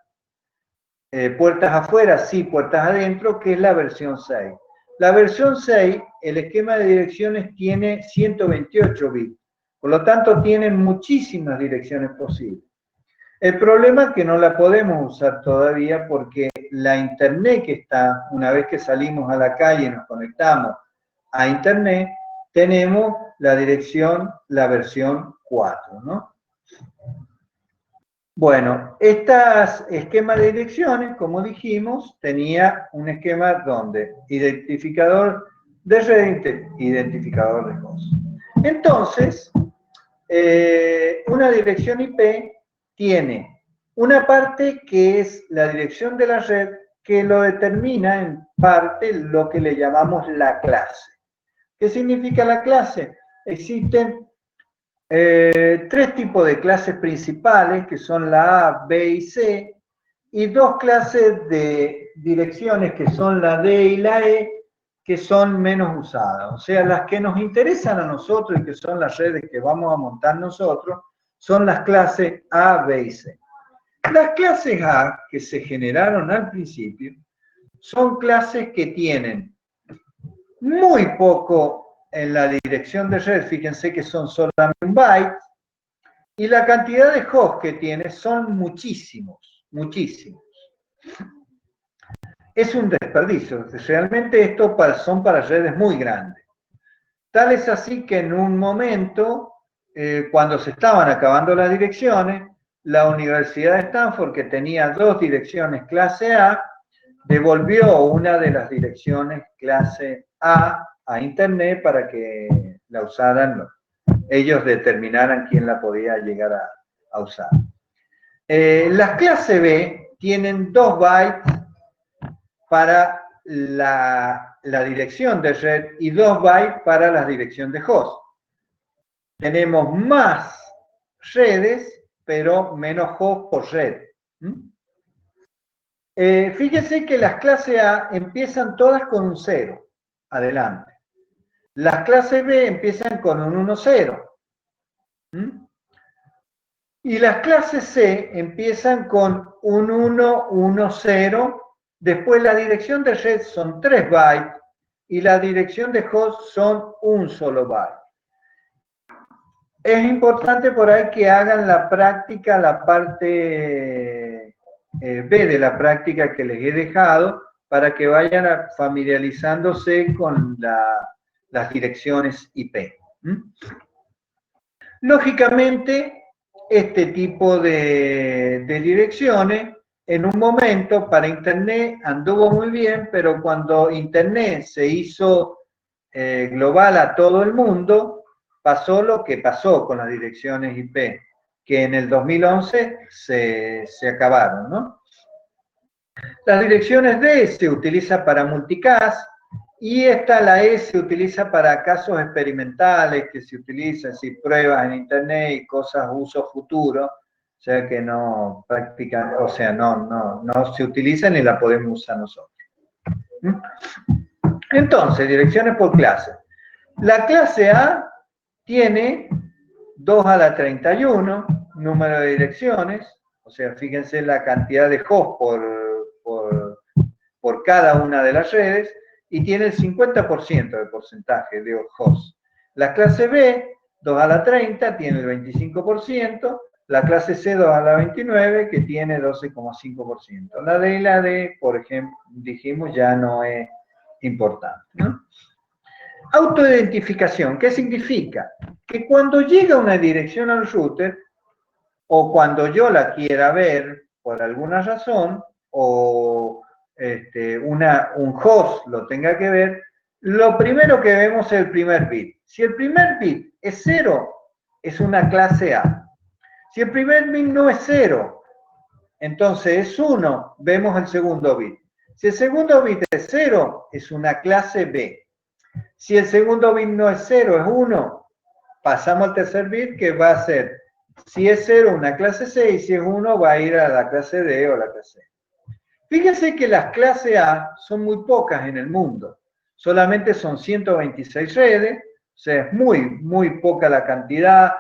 puertas afuera, sí, puertas adentro, que es la versión 6. La versión 6, el esquema de direcciones tiene 128 bits. Por lo tanto, tienen muchísimas direcciones posibles. El problema es que no la podemos usar todavía porque la Internet que está, una vez que salimos a la calle y nos conectamos a Internet, tenemos la dirección, la versión 4, ¿no? Bueno, estas esquemas de direcciones, como dijimos, tenía un esquema donde identificador de red, identificador de host. Entonces, una dirección IP tiene una parte que es la dirección de la red, que lo determina en parte lo que le llamamos la clase. ¿Qué significa la clase? Existen tres tipos de clases principales, que son la A, B y C, y dos clases de direcciones, que son la D y la E, que son menos usadas. O sea, las que nos interesan a nosotros y que son las redes que vamos a montar nosotros, son las clases A, B y C. Las clases A, que se generaron al principio, son clases que tienen muy poco en la dirección de red, fíjense que son solamente un byte, y la cantidad de hosts que tiene son muchísimos, muchísimos. Es un desperdicio, realmente esto son para redes muy grandes. Tal es así que en un momento, cuando se estaban acabando las direcciones, la Universidad de Stanford, que tenía dos direcciones clase A, devolvió una de las direcciones clase A Internet para que la usaran, ellos determinaran quién la podía llegar a usar. Las clase B tienen 2 bytes para la dirección de red y 2 bytes para la dirección de host. Tenemos más redes, pero menos host por red. Fíjense que las clases A empiezan todas con un 0, adelante. Las clases B empiezan con un 1, 0. Y las clases C empiezan con un 1, 1, 0. Después la dirección de red son 3 bytes y la dirección de host son un solo byte. Es importante por ahí que hagan la práctica, la parte B de la práctica que les he dejado, para que vayan familiarizándose con las direcciones IP. Lógicamente, este tipo de direcciones, en un momento para Internet anduvo muy bien, pero cuando Internet se hizo global a todo el mundo, pasó lo que pasó con las direcciones IP, que en el 2011 se acabaron, ¿no? Las direcciones D se utilizan para multicast, y la E se utiliza para casos experimentales, que se utilizan, si pruebas en Internet y cosas uso futuro, o sea que no practican, o sea, no se utilizan y la podemos usar nosotros. Entonces, direcciones por clase. La clase A tiene 2 a la 31, número de direcciones, o sea, fíjense la cantidad de hosts por cada una de las redes, y tiene el 50% de porcentaje de hosts. La clase B, 2 a la 30, tiene el 25%, la clase C, 2 a la 29, que tiene 12,5%. La D y la D, por ejemplo, dijimos, ya no es importante, ¿no? Autoidentificación, ¿qué significa? Que cuando llega una dirección al router, o cuando yo la quiera ver por alguna razón, o un host lo tenga que ver, lo primero que vemos es el primer bit. Si el primer bit es 0, es una clase A. Si el primer bit no es 0, entonces es 1, vemos el segundo bit. Si el segundo bit es 0, es una clase B. Si el segundo bit no es 0, es 1, pasamos al tercer bit, que va a ser, si es 0, una clase C, y si es 1, va a ir a la clase D o la clase E. Fíjense que las clases A son muy pocas en el mundo. Solamente son 126 redes, o sea, es muy poca la cantidad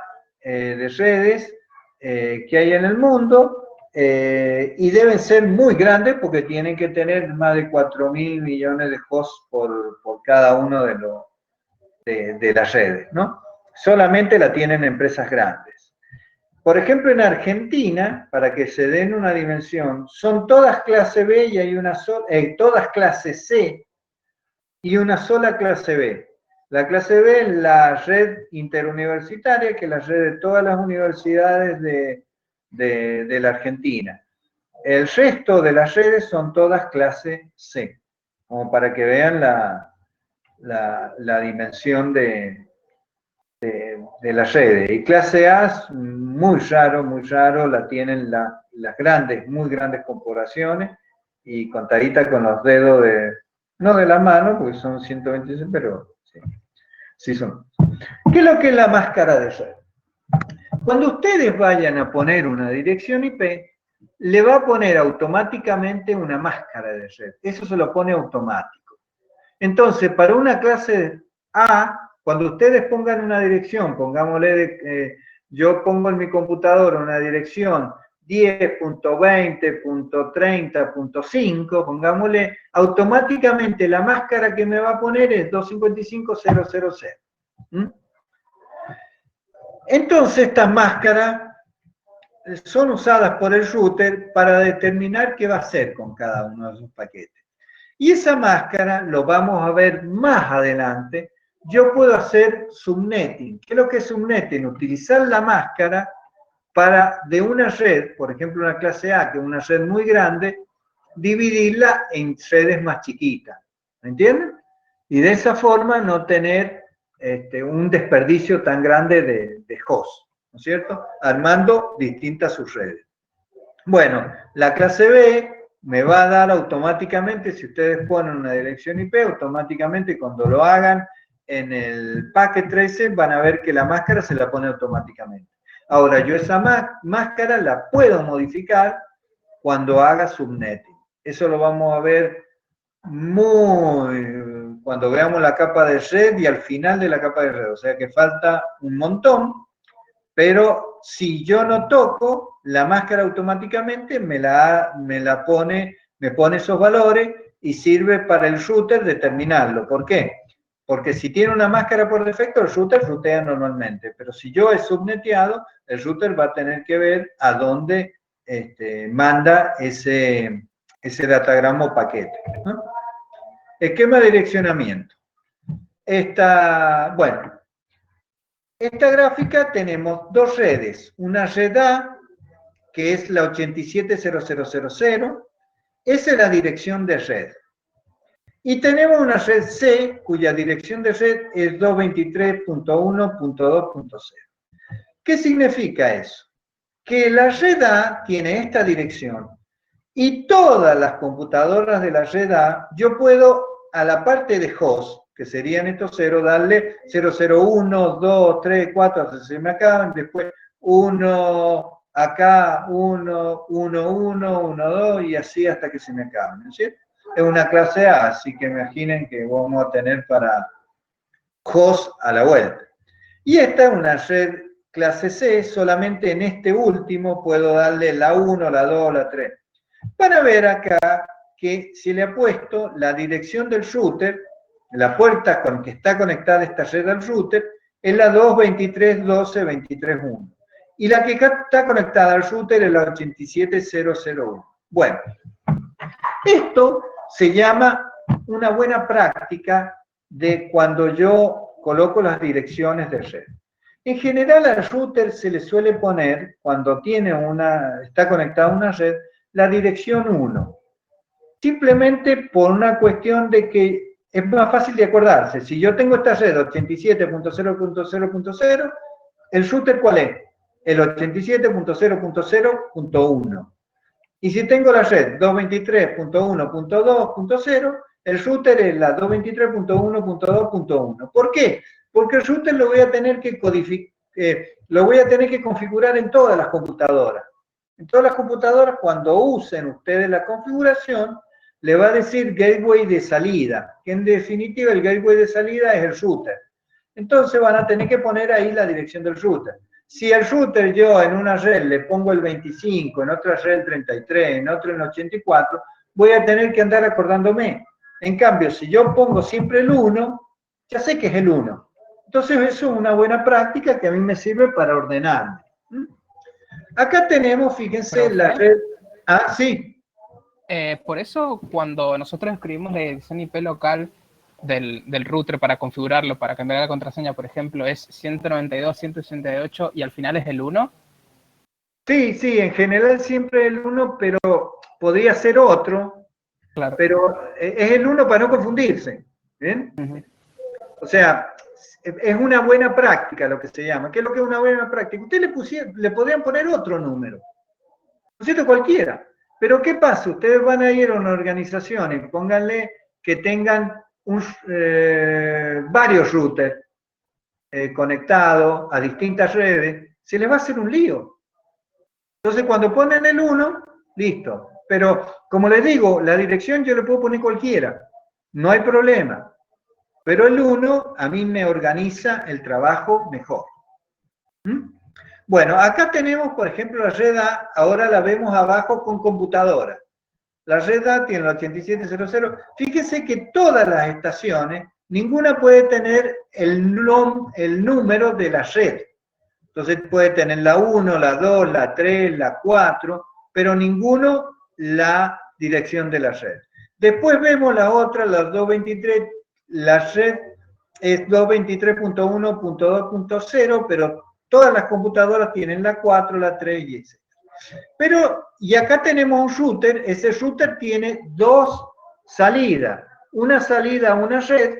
de redes que hay en el mundo, y deben ser muy grandes porque tienen que tener más de 4.000 millones de hosts por cada uno de las redes, ¿no? Solamente la tienen empresas grandes. Por ejemplo, en Argentina, para que se den una dimensión, son todas clase B y hay una sola, todas clase C y una sola clase B. La clase B es la red interuniversitaria, que es la red de todas las universidades de la Argentina. El resto de las redes son todas clase C, como para que vean la dimensión de las redes. Y clase A es muy raro, la tienen las grandes, muy grandes corporaciones, y contadita con los dedos no de la mano, porque son 126, pero sí son. ¿Qué es lo que es la máscara de red? Cuando ustedes vayan a poner una dirección IP, le va a poner automáticamente una máscara de red. Eso se lo pone automático. Entonces, para una clase A, cuando ustedes pongan una dirección, pongámosle, yo pongo en mi computadora una dirección 10.20.30.5, pongámosle, automáticamente la máscara que me va a poner es 255.000. ¿Mm? Entonces, estas máscaras son usadas por el router para determinar qué va a hacer con cada uno de sus paquetes. Y esa máscara, lo vamos a ver más adelante, yo puedo hacer subnetting. ¿Qué es lo que es subnetting? Utilizar la máscara para, de una red, por ejemplo una clase A, que es una red muy grande, dividirla en redes más chiquitas. ¿Me entienden? Y de esa forma no tener un desperdicio tan grande de hosts, ¿no es cierto? Armando distintas subredes. Bueno, la clase B me va a dar automáticamente, si ustedes ponen una dirección IP, automáticamente cuando lo hagan en el packet tracer van a ver que la máscara se la pone automáticamente. Ahora, yo esa máscara la puedo modificar cuando haga subnetting. Eso lo vamos a ver cuando veamos la capa de red y al final de la capa de red. O sea que falta un montón, pero si yo no toco, la máscara automáticamente me pone esos valores y sirve para el router determinarlo. ¿Por qué? Porque si tiene una máscara por defecto, el router rutea normalmente, pero si yo he subneteado, el router va a tener que ver a dónde manda ese datagrama o paquete, ¿no? Esquema de direccionamiento. Esta gráfica tenemos dos redes. Una red A, que es la 87.0.0.0.0, esa es la dirección de red. Y tenemos una red C, cuya dirección de red es 223.1.2.0. ¿Qué significa eso? Que la red A tiene esta dirección y todas las computadoras de la red A, yo puedo a la parte de host, que serían estos 0, darle 001, 2, 3, 4, hasta se me acaban, después 1, acá 1, 1, 1, 1, 2 y así hasta que se me acaban, ¿no es cierto? es una clase A, así que imaginen que vamos a tener para host a la vuelta. Y esta es una red clase C, solamente en este último puedo darle la 1, la 2, la 3. Van a ver acá que si le ha puesto la dirección del router, la puerta con que está conectada esta red al router, es la 223.12.23.1. Y la que está conectada al router es la 87.0.0.1. Bueno, esto se llama una buena práctica de cuando yo coloco las direcciones de red. En general al router se le suele poner, cuando está conectado a una red, la dirección 1. Simplemente por una cuestión de que es más fácil de acordarse. Si yo tengo esta red 87.0.0.0, ¿el router cuál es? El 87.0.0.1. Y si tengo la red 223.1.2.0, el router es la 223.1.2.1. ¿Por qué? Porque el router lo voy a tener que configurar en todas las computadoras. En todas las computadoras, cuando usen ustedes la configuración, le va a decir gateway de salida, que en definitiva el gateway de salida es el router. Entonces van a tener que poner ahí la dirección del router. Si el router yo en una red le pongo el 25, en otra red el 33, en otra el 84, voy a tener que andar acordándome. En cambio, si yo pongo siempre el 1, ya sé que es el 1. Entonces eso es una buena práctica que a mí me sirve para ordenarme. Acá tenemos, fíjense, la red... Ah, sí. Por eso, cuando nosotros escribimos la dirección IP local del router para configurarlo, para cambiar la contraseña, por ejemplo, es 192.168 y al final es el 1. Sí, en general siempre el 1, pero podría ser otro. Claro. Pero es el 1 para no confundirse. ¿Bien? O sea, es una buena práctica lo que se llama. ¿Qué es lo que es una buena práctica? Ustedes le podrían poner otro número. ¿No es cierto? Cualquiera. Pero ¿qué pasa? Ustedes van a ir a una organización y pónganle que tengan varios routers conectados a distintas redes. Se les va a hacer un lío. Entonces, cuando ponen el 1, listo. Pero, como les digo, la dirección yo le puedo poner cualquiera. No hay problema. Pero el 1 a mí me organiza el trabajo mejor. Bueno, acá tenemos, por ejemplo, la red A, ahora la vemos abajo con computadora. La red A tiene el 8700. Fíjese que todas las estaciones, ninguna puede tener el número de la red. Entonces puede tener la 1, la 2, la 3, la 4, pero ninguno la dirección de la red. Después vemos la otra, la 223, la red es 223.1.2.0, pero todas las computadoras tienen la 4, la 3 y etc. Pero, y acá tenemos un router, ese router tiene dos salidas. Una salida a una red,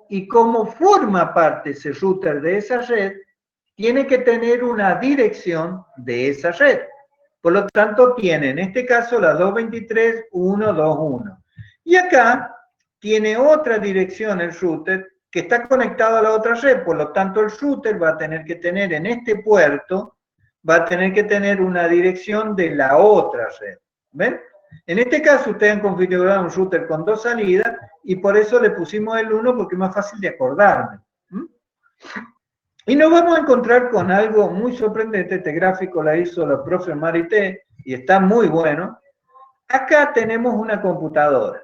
y como forma parte ese router de esa red, tiene que tener una dirección de esa red. Por lo tanto, tiene en este caso la 223.1.2.1. Y acá tiene otra dirección el router que está conectado a la otra red. Por lo tanto, el router va a tener que tener en este puerto, va a tener que tener una dirección de la otra red. ¿Ven? En este caso, ustedes han configurado un router con dos salidas y por eso le pusimos el 1 porque es más fácil de acordarme. Y nos vamos a encontrar con algo muy sorprendente. Este gráfico la hizo la profe Marité y está muy bueno. Acá tenemos una computadora.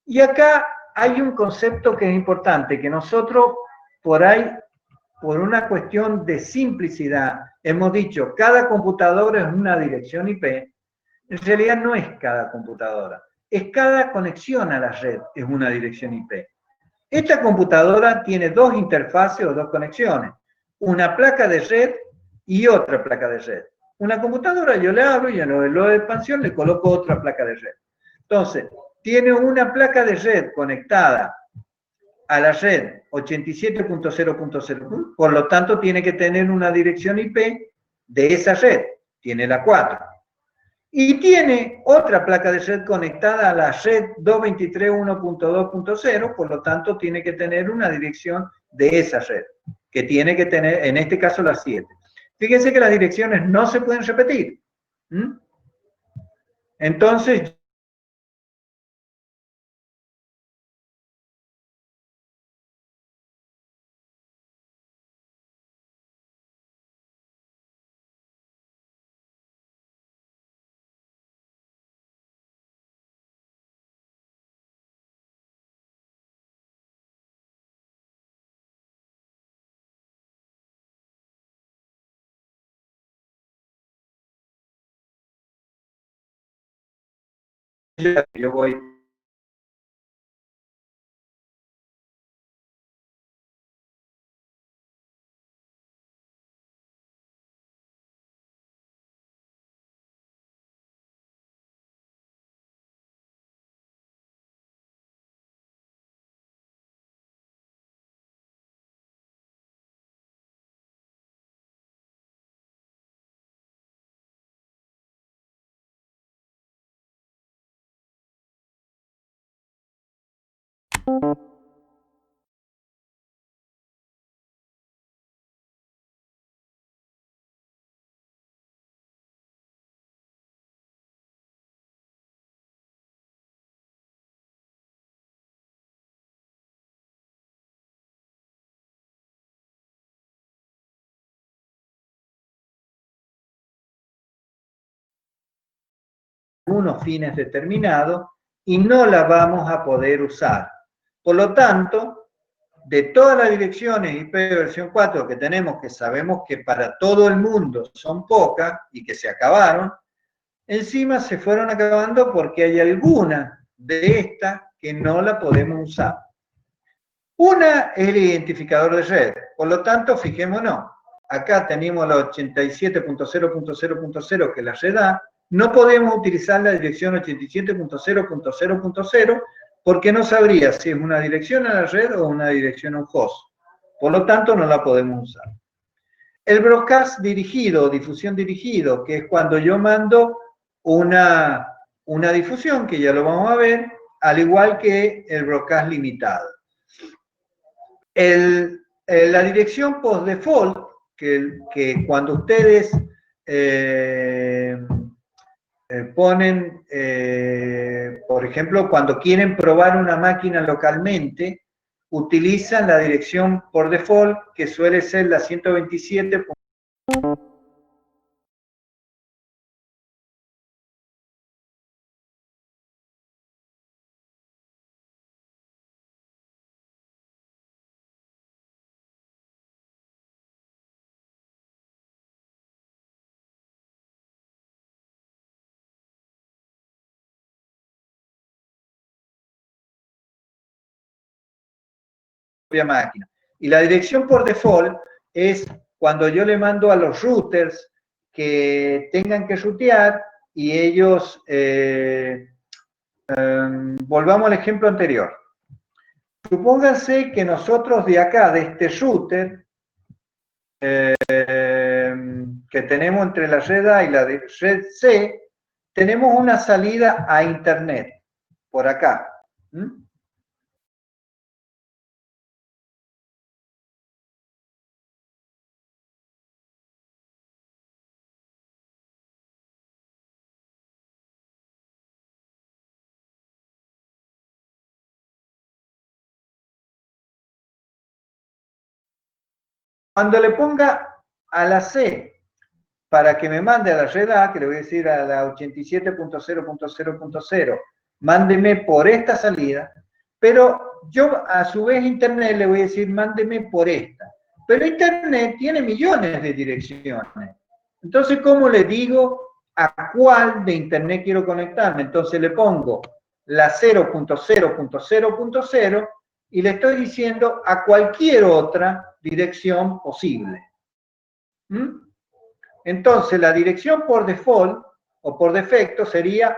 Y acá hay un concepto que es importante, que nosotros por ahí, por una cuestión de simplicidad, hemos dicho, cada computadora es una dirección IP. En realidad no es cada computadora, es cada conexión a la red es una dirección IP. Esta computadora tiene dos interfaces o dos conexiones, una placa de red y otra placa de red. Una computadora yo le abro y en lo de expansión le coloco otra placa de red. Entonces, tiene una placa de red conectada a la red 87.0.0, por lo tanto tiene que tener una dirección IP de esa red, tiene la 4. Y tiene otra placa de red conectada a la red 223.1.2.0, por lo tanto tiene que tener una dirección de esa red, que tiene que tener, en este caso, la 7. Fíjense que las direcciones no se pueden repetir. Entonces, yo voy. Unos fines determinados y no la vamos a poder usar. Por lo tanto, de todas las direcciones IP versión 4 que tenemos, que sabemos que para todo el mundo son pocas y que se acabaron, encima se fueron acabando porque hay alguna de estas que no la podemos usar. Una es el identificador de red, por lo tanto, fijémonos, acá tenemos la 87.0.0.0 que la red da, no podemos utilizar la dirección 87.0.0.0 porque no sabría si es una dirección a la red o una dirección a un host. Por lo tanto, no la podemos usar. El broadcast dirigido, difusión dirigido, que es cuando yo mando una difusión, que ya lo vamos a ver, al igual que el broadcast limitado. La dirección post default, que cuando ustedes ponen, por ejemplo, cuando quieren probar una máquina localmente, utilizan la dirección por default, que suele ser la 127. Máquina. Y la dirección por default es cuando yo le mando a los routers que tengan que rutear y ellos, volvamos al ejemplo anterior. Supónganse que nosotros de acá, de este router, que tenemos entre la red A y la red C, tenemos una salida a Internet, por acá. Cuando le ponga a la C para que me mande a la red A, que le voy a decir a la 87.0.0.0, mándeme por esta salida, pero yo a su vez Internet le voy a decir mándeme por esta. Pero Internet tiene millones de direcciones. Entonces, ¿cómo le digo a cuál de Internet quiero conectarme? Entonces le pongo la 0.0.0.0 y le estoy diciendo a cualquier otra dirección posible. Entonces, la dirección por default o por defecto sería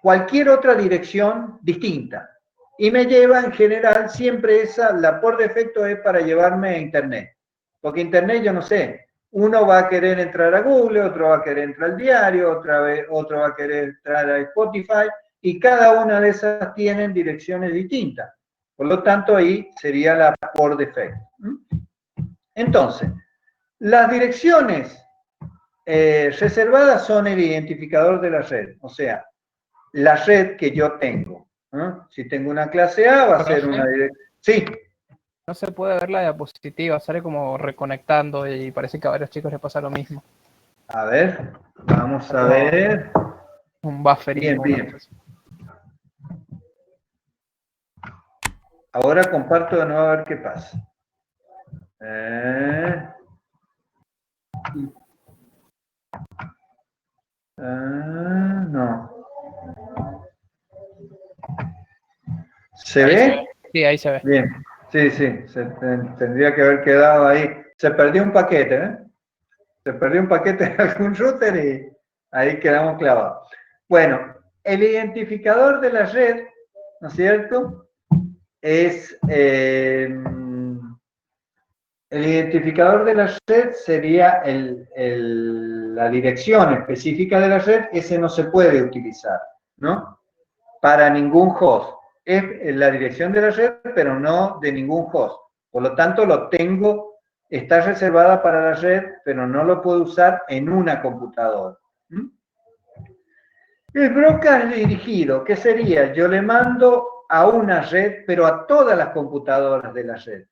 cualquier otra dirección distinta. Y me lleva en general siempre esa, la por defecto es para llevarme a Internet. Porque Internet, yo no sé, uno va a querer entrar a Google, otro va a querer entrar al diario, otro va a querer entrar a Spotify, y cada una de esas tienen direcciones distintas. Por lo tanto, ahí sería la por defecto. Entonces, las direcciones reservadas son el identificador de la red, o sea, la red que yo tengo. Si tengo una clase A, va a ser una dirección. Sí. No se puede ver la diapositiva, sale como reconectando y parece que a varios chicos les pasa lo mismo. A ver, vamos a ver. Un buffering. Bien. Ahora comparto de nuevo a ver qué pasa. No. ¿Se Ahí ve? Sí, ahí se ve. Bien. Sí, tendría que haber quedado ahí. Se perdió un paquete, ¿eh? Se perdió un paquete de algún router y ahí quedamos clavados. Bueno, el identificador de la red, ¿no es cierto? Es el identificador de la red sería la dirección específica de la red, ese no se puede utilizar, ¿no? Para ningún host. Es la dirección de la red, pero no de ningún host. Por lo tanto, está reservada para la red, pero no lo puedo usar en una computadora. El broadcast dirigido, ¿qué sería? Yo le mando a una red, pero a todas las computadoras de la red.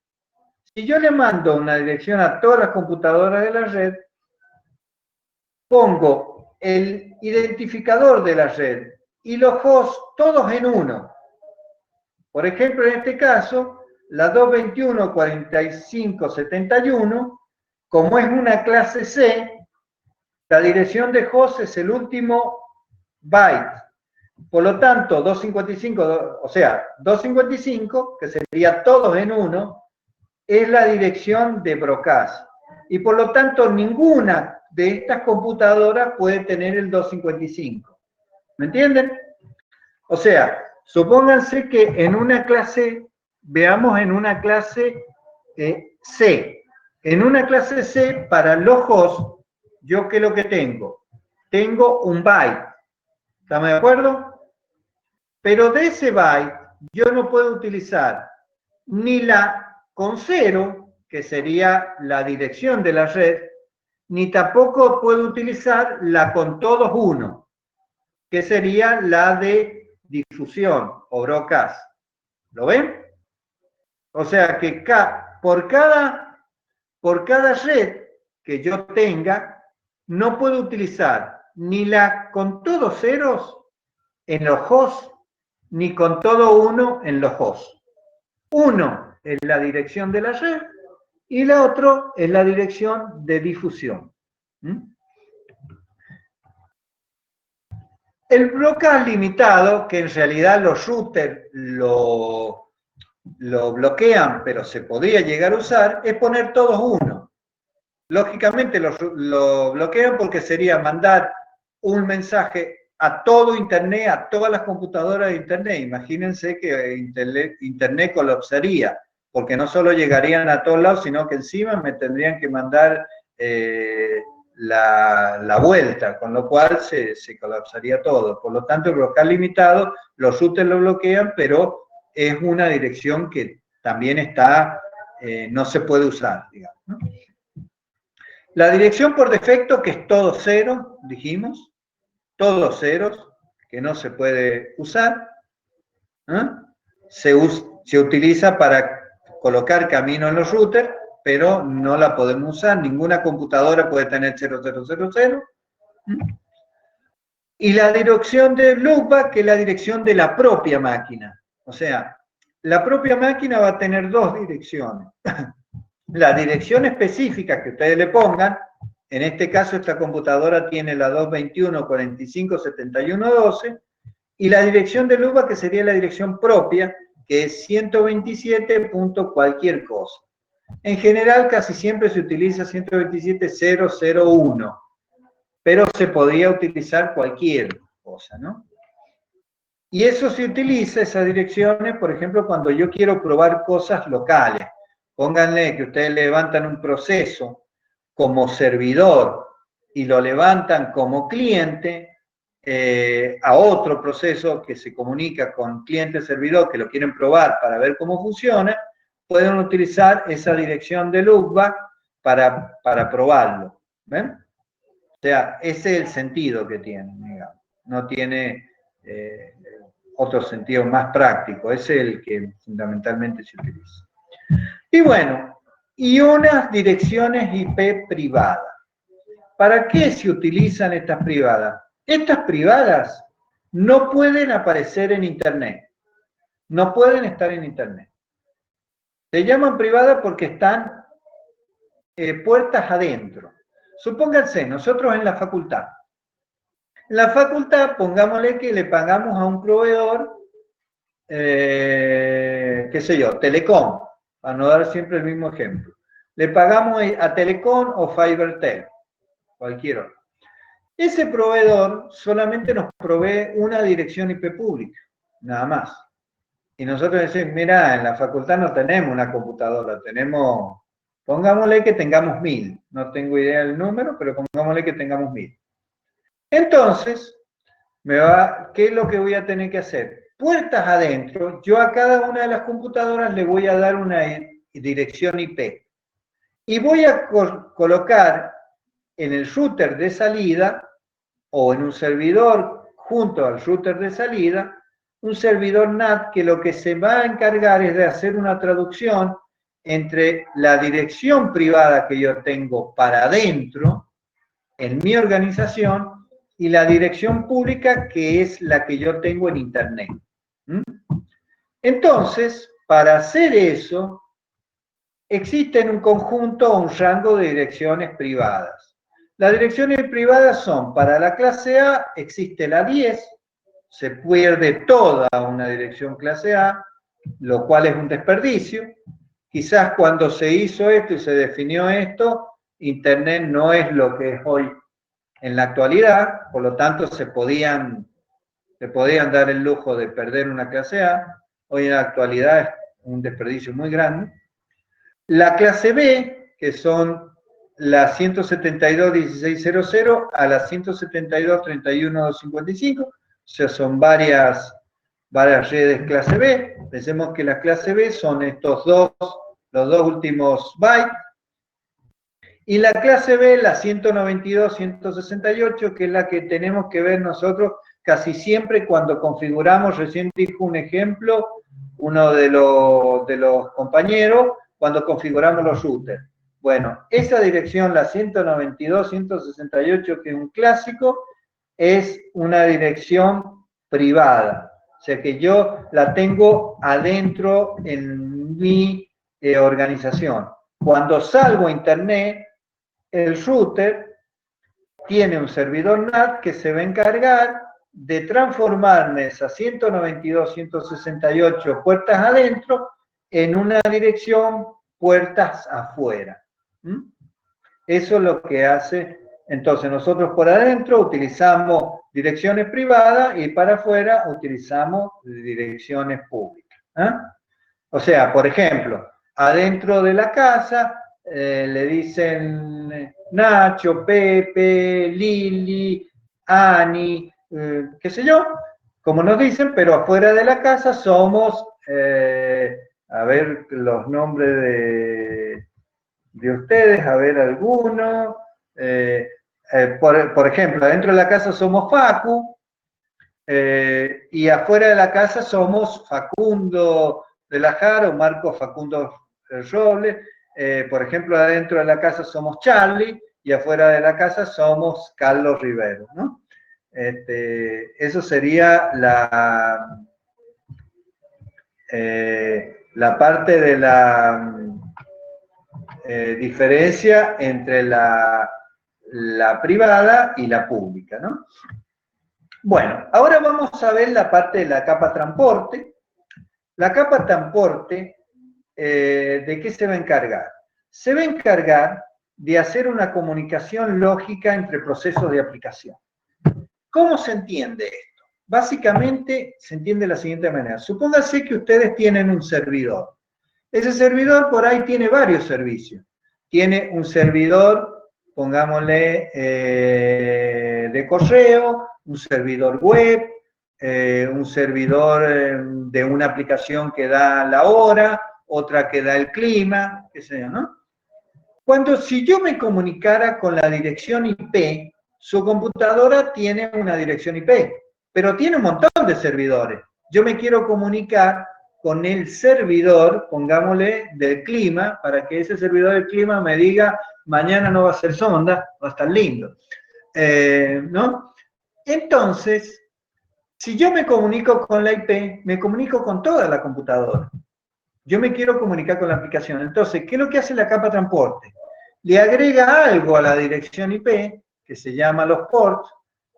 Si yo le mando una dirección a todas las computadoras de la red, pongo el identificador de la red y los hosts todos en uno. Por ejemplo, en este caso, la 221.45.71, como es una clase C, la dirección de host es el último byte. Por lo tanto, 255, que sería todos en uno, es la dirección de broadcast. Y por lo tanto, ninguna de estas computadoras puede tener el 255. ¿Me entienden? O sea, supónganse que en una clase, veamos en una clase C. En una clase C, para los hosts, ¿yo qué es lo que tengo? Tengo un byte. ¿Estamos de acuerdo? Pero de ese byte, yo no puedo utilizar ni la con 0, que sería la dirección de la red, ni tampoco puedo utilizar la con todos 1, que sería la de difusión o broadcast. ¿Lo ven? O sea que por cada red que yo tenga, no puedo utilizar ni la con todos ceros en los hosts, ni con todo 1 en los hosts. 1 es la dirección de la red y la otra es la dirección de difusión. El broadcast limitado, que en realidad los routers lo bloquean, pero se podría llegar a usar, es poner todos 1. Lógicamente lo bloquean porque sería mandar un mensaje a todo Internet, a todas las computadoras de Internet. Imagínense que Internet colapsaría, porque no solo llegarían a todos lados, sino que encima me tendrían que mandar la vuelta, con lo cual se colapsaría todo. Por lo tanto, el broadcast limitado, los routers lo bloquean, pero es una dirección que también está, no se puede usar, digamos, ¿no? La dirección por defecto, que es todo 0, dijimos, todos ceros, que no se puede usar, se utiliza para colocar camino en los routers, pero no la podemos usar, ninguna computadora puede tener 0000. Y la dirección de loopback, que es la dirección de la propia máquina. O sea, la propia máquina va a tener dos direcciones. La dirección específica que ustedes le pongan, en este caso esta computadora tiene la 221.45.71.12, y la dirección de loopback, que sería la dirección propia, que es 127. Cualquier cosa. En general casi siempre se utiliza 127.001, pero se podría utilizar cualquier cosa, ¿no? Y eso se utiliza, esas direcciones, por ejemplo, cuando yo quiero probar cosas locales. Pónganle que ustedes levantan un proceso como servidor y lo levantan como cliente a otro proceso que se comunica con cliente-servidor que lo quieren probar para ver cómo funciona, pueden utilizar esa dirección de loopback para probarlo. ¿Ven? O sea, ese es el sentido que tiene, digamos. No tiene otro sentido más práctico, ese es el que fundamentalmente se utiliza. Y bueno, y unas direcciones IP privadas. ¿Para qué se utilizan estas privadas? Estas privadas no pueden aparecer en Internet, no pueden estar en Internet. Se llaman privadas porque están puertas adentro. Supónganse, nosotros en la facultad. En la facultad, pongámosle que le pagamos a un proveedor qué sé yo, Telecom, para no dar siempre el mismo ejemplo. Le pagamos a Telecom o FiberTel, cualquier otro. Ese proveedor solamente nos provee una dirección IP pública, nada más. Y nosotros decimos, mira, en la facultad no tenemos una computadora, tenemos, pongámosle que tengamos 1000. No tengo idea del número, pero pongámosle que tengamos 1000. Entonces, ¿qué es lo que voy a tener que hacer? Puertas adentro, yo a cada una de las computadoras le voy a dar una dirección IP. Y voy a colocar en el router de salida o en un servidor junto al router de salida, un servidor NAT que lo que se va a encargar es de hacer una traducción entre la dirección privada que yo tengo para adentro, en mi organización, y la dirección pública que es la que yo tengo en Internet. Entonces, para hacer eso, existe en un conjunto un rango de direcciones privadas. Las direcciones privadas son, para la clase A, existe la 10, se pierde toda una dirección clase A, lo cual es un desperdicio. Quizás cuando se hizo esto y se definió esto, Internet no es lo que es hoy en la actualidad, por lo tanto se podían dar el lujo de perder una clase A. Hoy en la actualidad es un desperdicio muy grande. La clase B, que son las 172.16.00 a las 172.31.255, o sea, son varias redes clase B. Pensemos que la clase B son los dos últimos bytes. Y la clase B, la 192.168, que es la que tenemos que ver nosotros casi siempre cuando configuramos, recién dijo un ejemplo, uno de los compañeros, cuando configuramos los routers. Bueno, esa dirección, la 192.168, que es un clásico, es una dirección privada. O sea que yo la tengo adentro en mi organización. Cuando salgo a Internet, el router tiene un servidor NAT que se va a encargar de transformarme esas 192.168 puertas adentro en una dirección puertas afuera. Eso es lo que hace. Entonces nosotros por adentro utilizamos direcciones privadas y para afuera utilizamos direcciones públicas. O sea, por ejemplo, adentro de la casa le dicen Nacho, Pepe, Lili, Ani, qué sé yo, como nos dicen, pero afuera de la casa somos, a ver los nombres de ustedes, a ver alguno. Por ejemplo, adentro de la casa somos Facu, y afuera de la casa somos Facundo de la Jara o Marco Facundo Robles. Por ejemplo, adentro de la casa somos Charlie y afuera de la casa somos Carlos Rivero, ¿no? Eso sería la parte de la diferencia entre la privada y la pública, ¿no? Bueno, ahora vamos a ver la parte de la capa transporte. La capa transporte, ¿de qué se va a encargar? Se va a encargar de hacer una comunicación lógica entre procesos de aplicación. ¿Cómo se entiende esto? Básicamente se entiende de la siguiente manera. Supóngase que ustedes tienen un servidor. Ese servidor por ahí tiene varios servicios. Tiene un servidor, pongámosle, de correo, un servidor web, un servidor de una aplicación que da la hora, otra que da el clima, qué sé yo, ¿no? Si yo me comunicara con la dirección IP, su computadora tiene una dirección IP, pero tiene un montón de servidores. Yo me quiero comunicar con el servidor, pongámosle, del clima, para que ese servidor del clima me diga, mañana no va a ser sonda, va a estar lindo. ¿No? Entonces, si yo me comunico con la IP, me comunico con toda la computadora. Yo me quiero comunicar con la aplicación. Entonces, ¿qué es lo que hace la capa transporte? Le agrega algo a la dirección IP, que se llama los ports,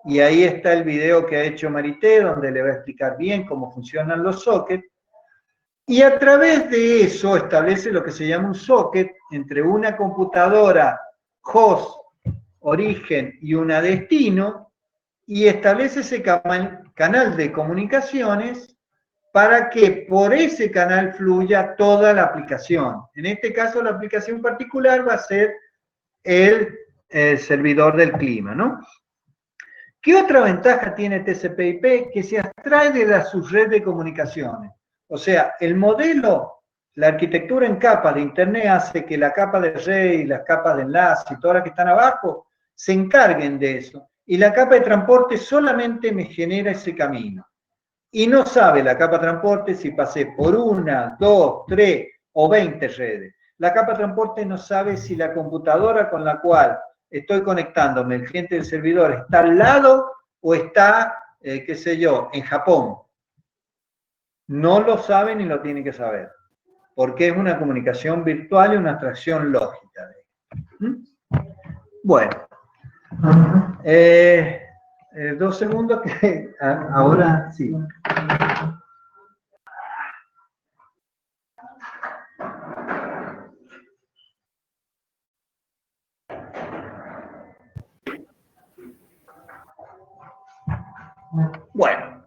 y ahí está el video que ha hecho Marité, donde le va a explicar bien cómo funcionan los sockets. Y a través de eso establece lo que se llama un socket entre una computadora host, origen y una destino, y establece ese canal de comunicaciones para que por ese canal fluya toda la aplicación. En este caso, la aplicación particular va a ser el servidor del clima, ¿no? ¿Qué otra ventaja tiene TCP/IP? Que se abstrae de la subred de comunicaciones. O sea, el modelo, la arquitectura en capas de Internet hace que la capa de red y las capas de enlace y todas las que están abajo se encarguen de eso. Y la capa de transporte solamente me genera ese camino. Y no sabe la capa de transporte si pasé por 1, 2, 3 o 20 redes. La capa de transporte no sabe si la computadora con la cual estoy conectándome, el cliente del servidor, está al lado o está, qué sé yo, en Japón. No lo sabe ni lo tiene que saber, porque es una comunicación virtual y una abstracción lógica. Bueno, 2 segundos que ahora sí. Bueno,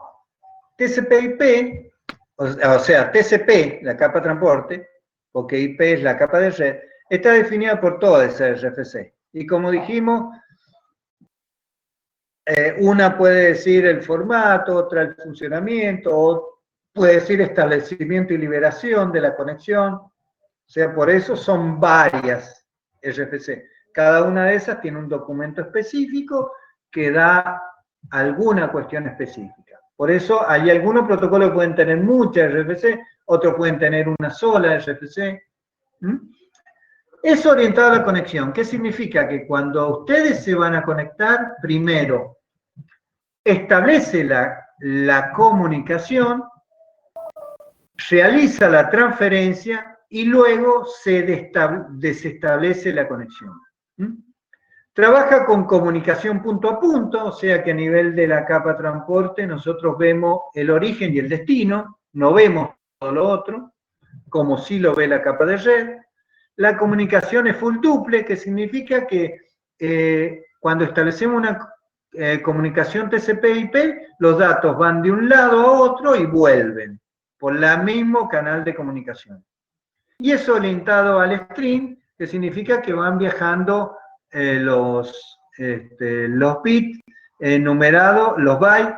TCP/IP, o sea, TCP, la capa de transporte, porque IP es la capa de red, está definida por toda esa RFC. Y como dijimos, una puede decir el formato, otra el funcionamiento, o puede decir establecimiento y liberación de la conexión. O sea, por eso son varias RFC. Cada una de esas tiene un documento específico que da alguna cuestión específica. Por eso hay algunos protocolos que pueden tener muchas RFC, otros pueden tener una sola RFC. Es orientado a la conexión. ¿Qué significa? Que cuando ustedes se van a conectar, primero establece la comunicación, realiza la transferencia y luego se desestablece la conexión. Trabaja con comunicación punto a punto, o sea que a nivel de la capa transporte nosotros vemos el origen y el destino, no vemos todo lo otro, como sí lo ve la capa de red. La comunicación es full tuple, que significa que cuando establecemos una comunicación TCP/IP, los datos van de un lado a otro y vuelven por el mismo canal de comunicación. Y eso orientado al string, que significa que van viajando los bits numerados, los bytes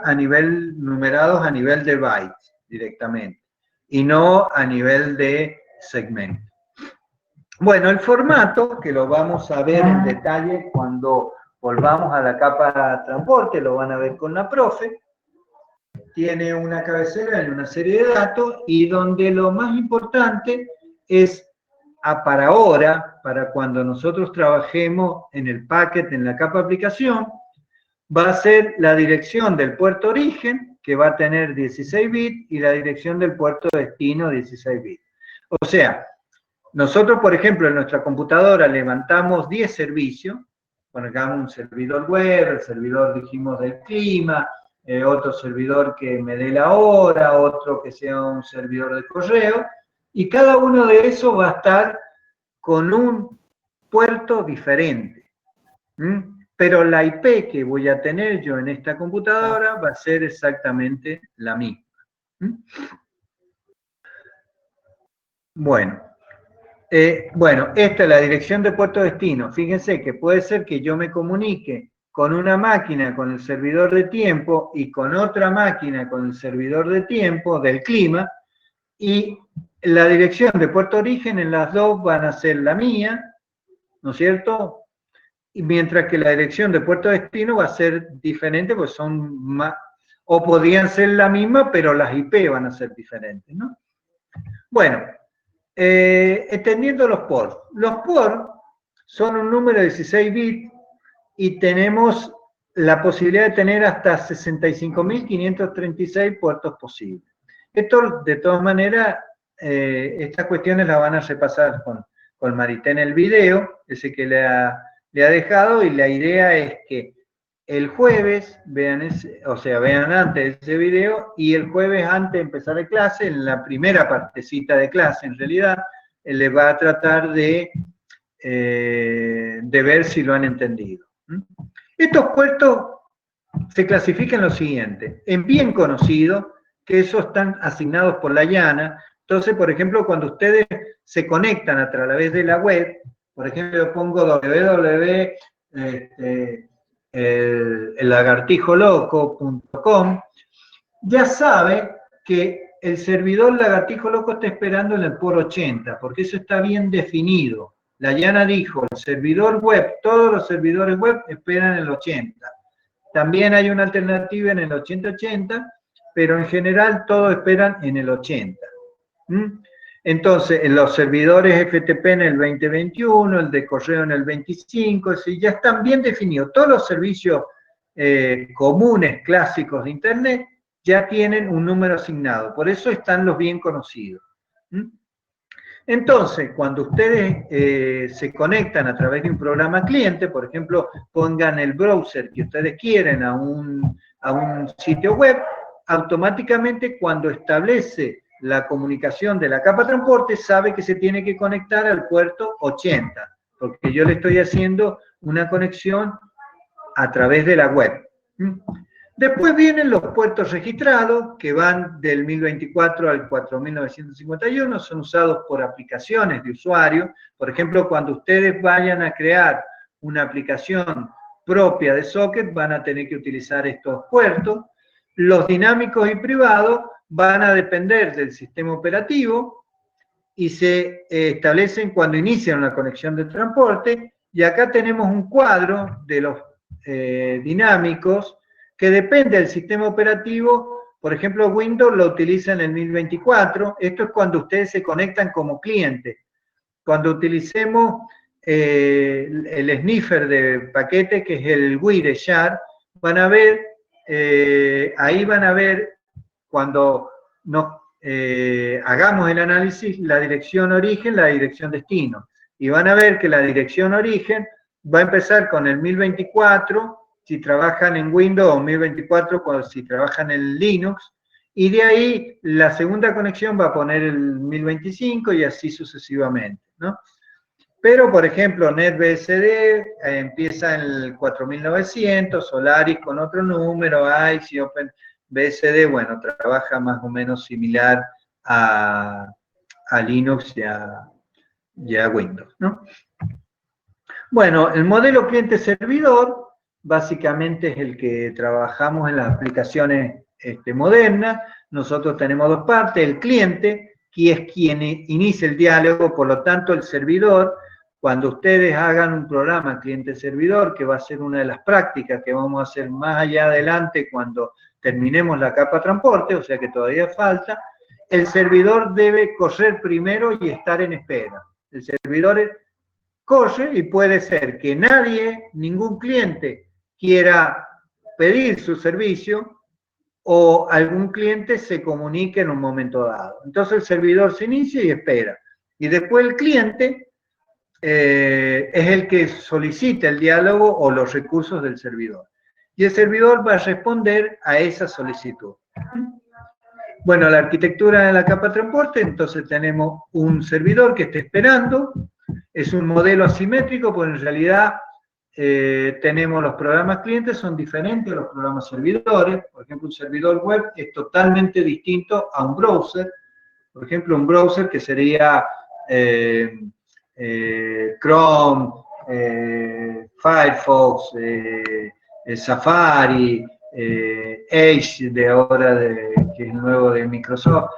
numerados a nivel de bytes directamente, y no a nivel de segmento. Bueno, el formato, que lo vamos a ver en detalle cuando volvamos a la capa de transporte, lo van a ver con la profe, tiene una cabecera en una serie de datos y donde lo más importante es para ahora, para cuando nosotros trabajemos en el packet, en la capa aplicación, va a ser la dirección del puerto origen, que va a tener 16 bits, y la dirección del puerto destino, 16 bits. O sea, nosotros, por ejemplo, en nuestra computadora levantamos 10 servicios, ponemos un servidor web, el servidor, dijimos, del clima, otro servidor que me dé la hora, otro que sea un servidor de correo, y cada uno de esos va a estar con un puerto diferente. Pero la IP que voy a tener yo en esta computadora va a ser exactamente la misma. Bueno, esta es la dirección de puerto destino. Fíjense que puede ser que yo me comunique con una máquina con el servidor de tiempo y con otra máquina con el servidor de tiempo del clima, y la dirección de puerto origen en las dos van a ser la mía, ¿no es cierto? Y mientras que la dirección de puerto destino va a ser diferente, pues son más, o podrían ser la misma, pero las IP van a ser diferentes, ¿no? Bueno, entendiendo los ports. Los ports son un número de 16 bits y tenemos la posibilidad de tener hasta 65.536 puertos posibles. Esto, de todas maneras, estas cuestiones las van a repasar con Marité en el video, ese que le ha dejado, y la idea es que el jueves, vean antes ese video, y el jueves antes de empezar la clase, en la primera partecita de clase, en realidad, les va a tratar de ver si lo han entendido. Estos puertos se clasifican lo siguiente: en bien conocido, que esos están asignados por la IANA. Entonces, por ejemplo, cuando ustedes se conectan a través de la web, por ejemplo, yo pongo lagartijoloco.com, ya sabe que el servidor Lagartijo Loco está esperando en el por 80, porque eso está bien definido. La IANA dijo, el servidor web, todos los servidores web esperan en el 80. También hay una alternativa en el 80-80, pero en general todos esperan en el 80. Entonces, en los servidores FTP en el 2021, el de correo en el 25, ya están bien definidos. Todos los servicios comunes, clásicos de Internet, ya tienen un número asignado. Por eso están los bien conocidos. Entonces, cuando ustedes se conectan a través de un programa cliente, por ejemplo, pongan el browser que ustedes quieren a un sitio web, automáticamente cuando establece la comunicación de la capa transporte, sabe que se tiene que conectar al puerto 80, porque yo le estoy haciendo una conexión a través de la web. Después vienen los puertos registrados, que van del 1024 al 4951, son usados por aplicaciones de usuario. Por ejemplo, cuando ustedes vayan a crear una aplicación propia de Socket, van a tener que utilizar estos puertos. Los dinámicos y privados van a depender del sistema operativo y se establecen cuando inician una conexión de transporte. Y acá tenemos un cuadro de los dinámicos que depende del sistema operativo. Por ejemplo, Windows lo utiliza en el 1024. Esto es cuando ustedes se conectan como cliente. Cuando utilicemos el sniffer de paquete, que es el Wireshark, van a ver, ahí van a ver, cuando hagamos el análisis, la dirección origen, la dirección destino. Y van a ver que la dirección origen va a empezar con el 1024, si trabajan en Windows, o 1024 si trabajan en Linux, y de ahí la segunda conexión va a poner el 1025 y así sucesivamente, ¿no? Pero, por ejemplo, NetBSD empieza en el 4900, Solaris con otro número, ICE, OpenBSD, bueno, trabaja más o menos similar a Linux y a Windows, ¿no? Bueno, el modelo cliente-servidor básicamente es el que trabajamos en las aplicaciones modernas. Nosotros tenemos dos partes: el cliente, que es quien inicia el diálogo, por lo tanto el servidor. Cuando ustedes hagan un programa cliente-servidor, que va a ser una de las prácticas que vamos a hacer más allá adelante cuando terminemos la capa transporte, o sea que todavía falta, el servidor debe correr primero y estar en espera. El servidor corre y puede ser que ningún cliente quiera pedir su servicio o algún cliente se comunique en un momento dado. Entonces el servidor se inicia y espera. Y después el cliente es el que solicita el diálogo o los recursos del servidor. Y el servidor va a responder a esa solicitud. Bueno, la arquitectura de la capa transporte, entonces tenemos un servidor que está esperando. Es un modelo asimétrico, porque en realidad tenemos los programas clientes, son diferentes a los programas servidores. Por ejemplo, un servidor web es totalmente distinto a un browser. Por ejemplo, un browser que sería Chrome, Firefox, Safari, Edge de ahora, que es el nuevo de Microsoft.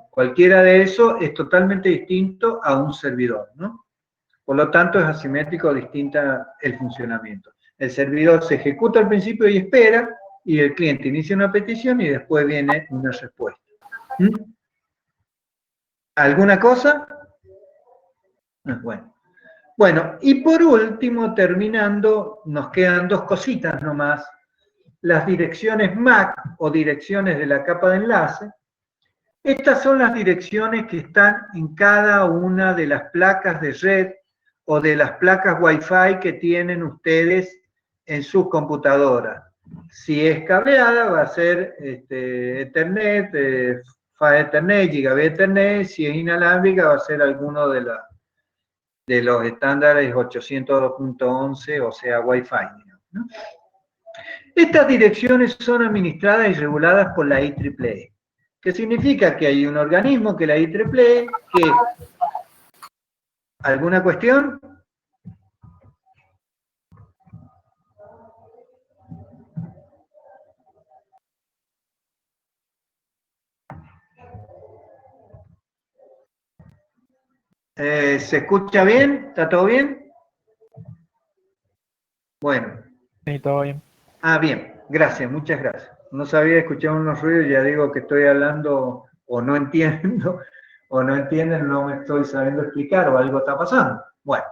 Cualquiera de esos es totalmente distinto a un servidor, ¿no? Por lo tanto, es asimétrico, distinta el funcionamiento. El servidor se ejecuta al principio y espera, y el cliente inicia una petición y después viene una respuesta. ¿Alguna cosa? Bueno, y por último, terminando, nos quedan dos cositas nomás. Las direcciones MAC o direcciones de la capa de enlace. Estas son las direcciones que están en cada una de las placas de red o de las placas Wi-Fi que tienen ustedes en sus computadoras. Si es cableada, va a ser Ethernet, Fast Ethernet, Gigabit Ethernet. Si es inalámbrica, va a ser alguno de los estándares 802.11, o sea, Wi-Fi, ¿no? Estas direcciones son administradas y reguladas por la IEEE, que significa que hay un organismo que es la IEEE, que... ¿Alguna cuestión? ¿Se escucha bien? ¿Está todo bien? Bueno. Sí, todo bien. Ah, bien. Gracias, muchas gracias. No sabía escuchar unos ruidos, ya digo que estoy hablando o no entiendo, o no entienden, no me estoy sabiendo explicar o algo está pasando. Bueno.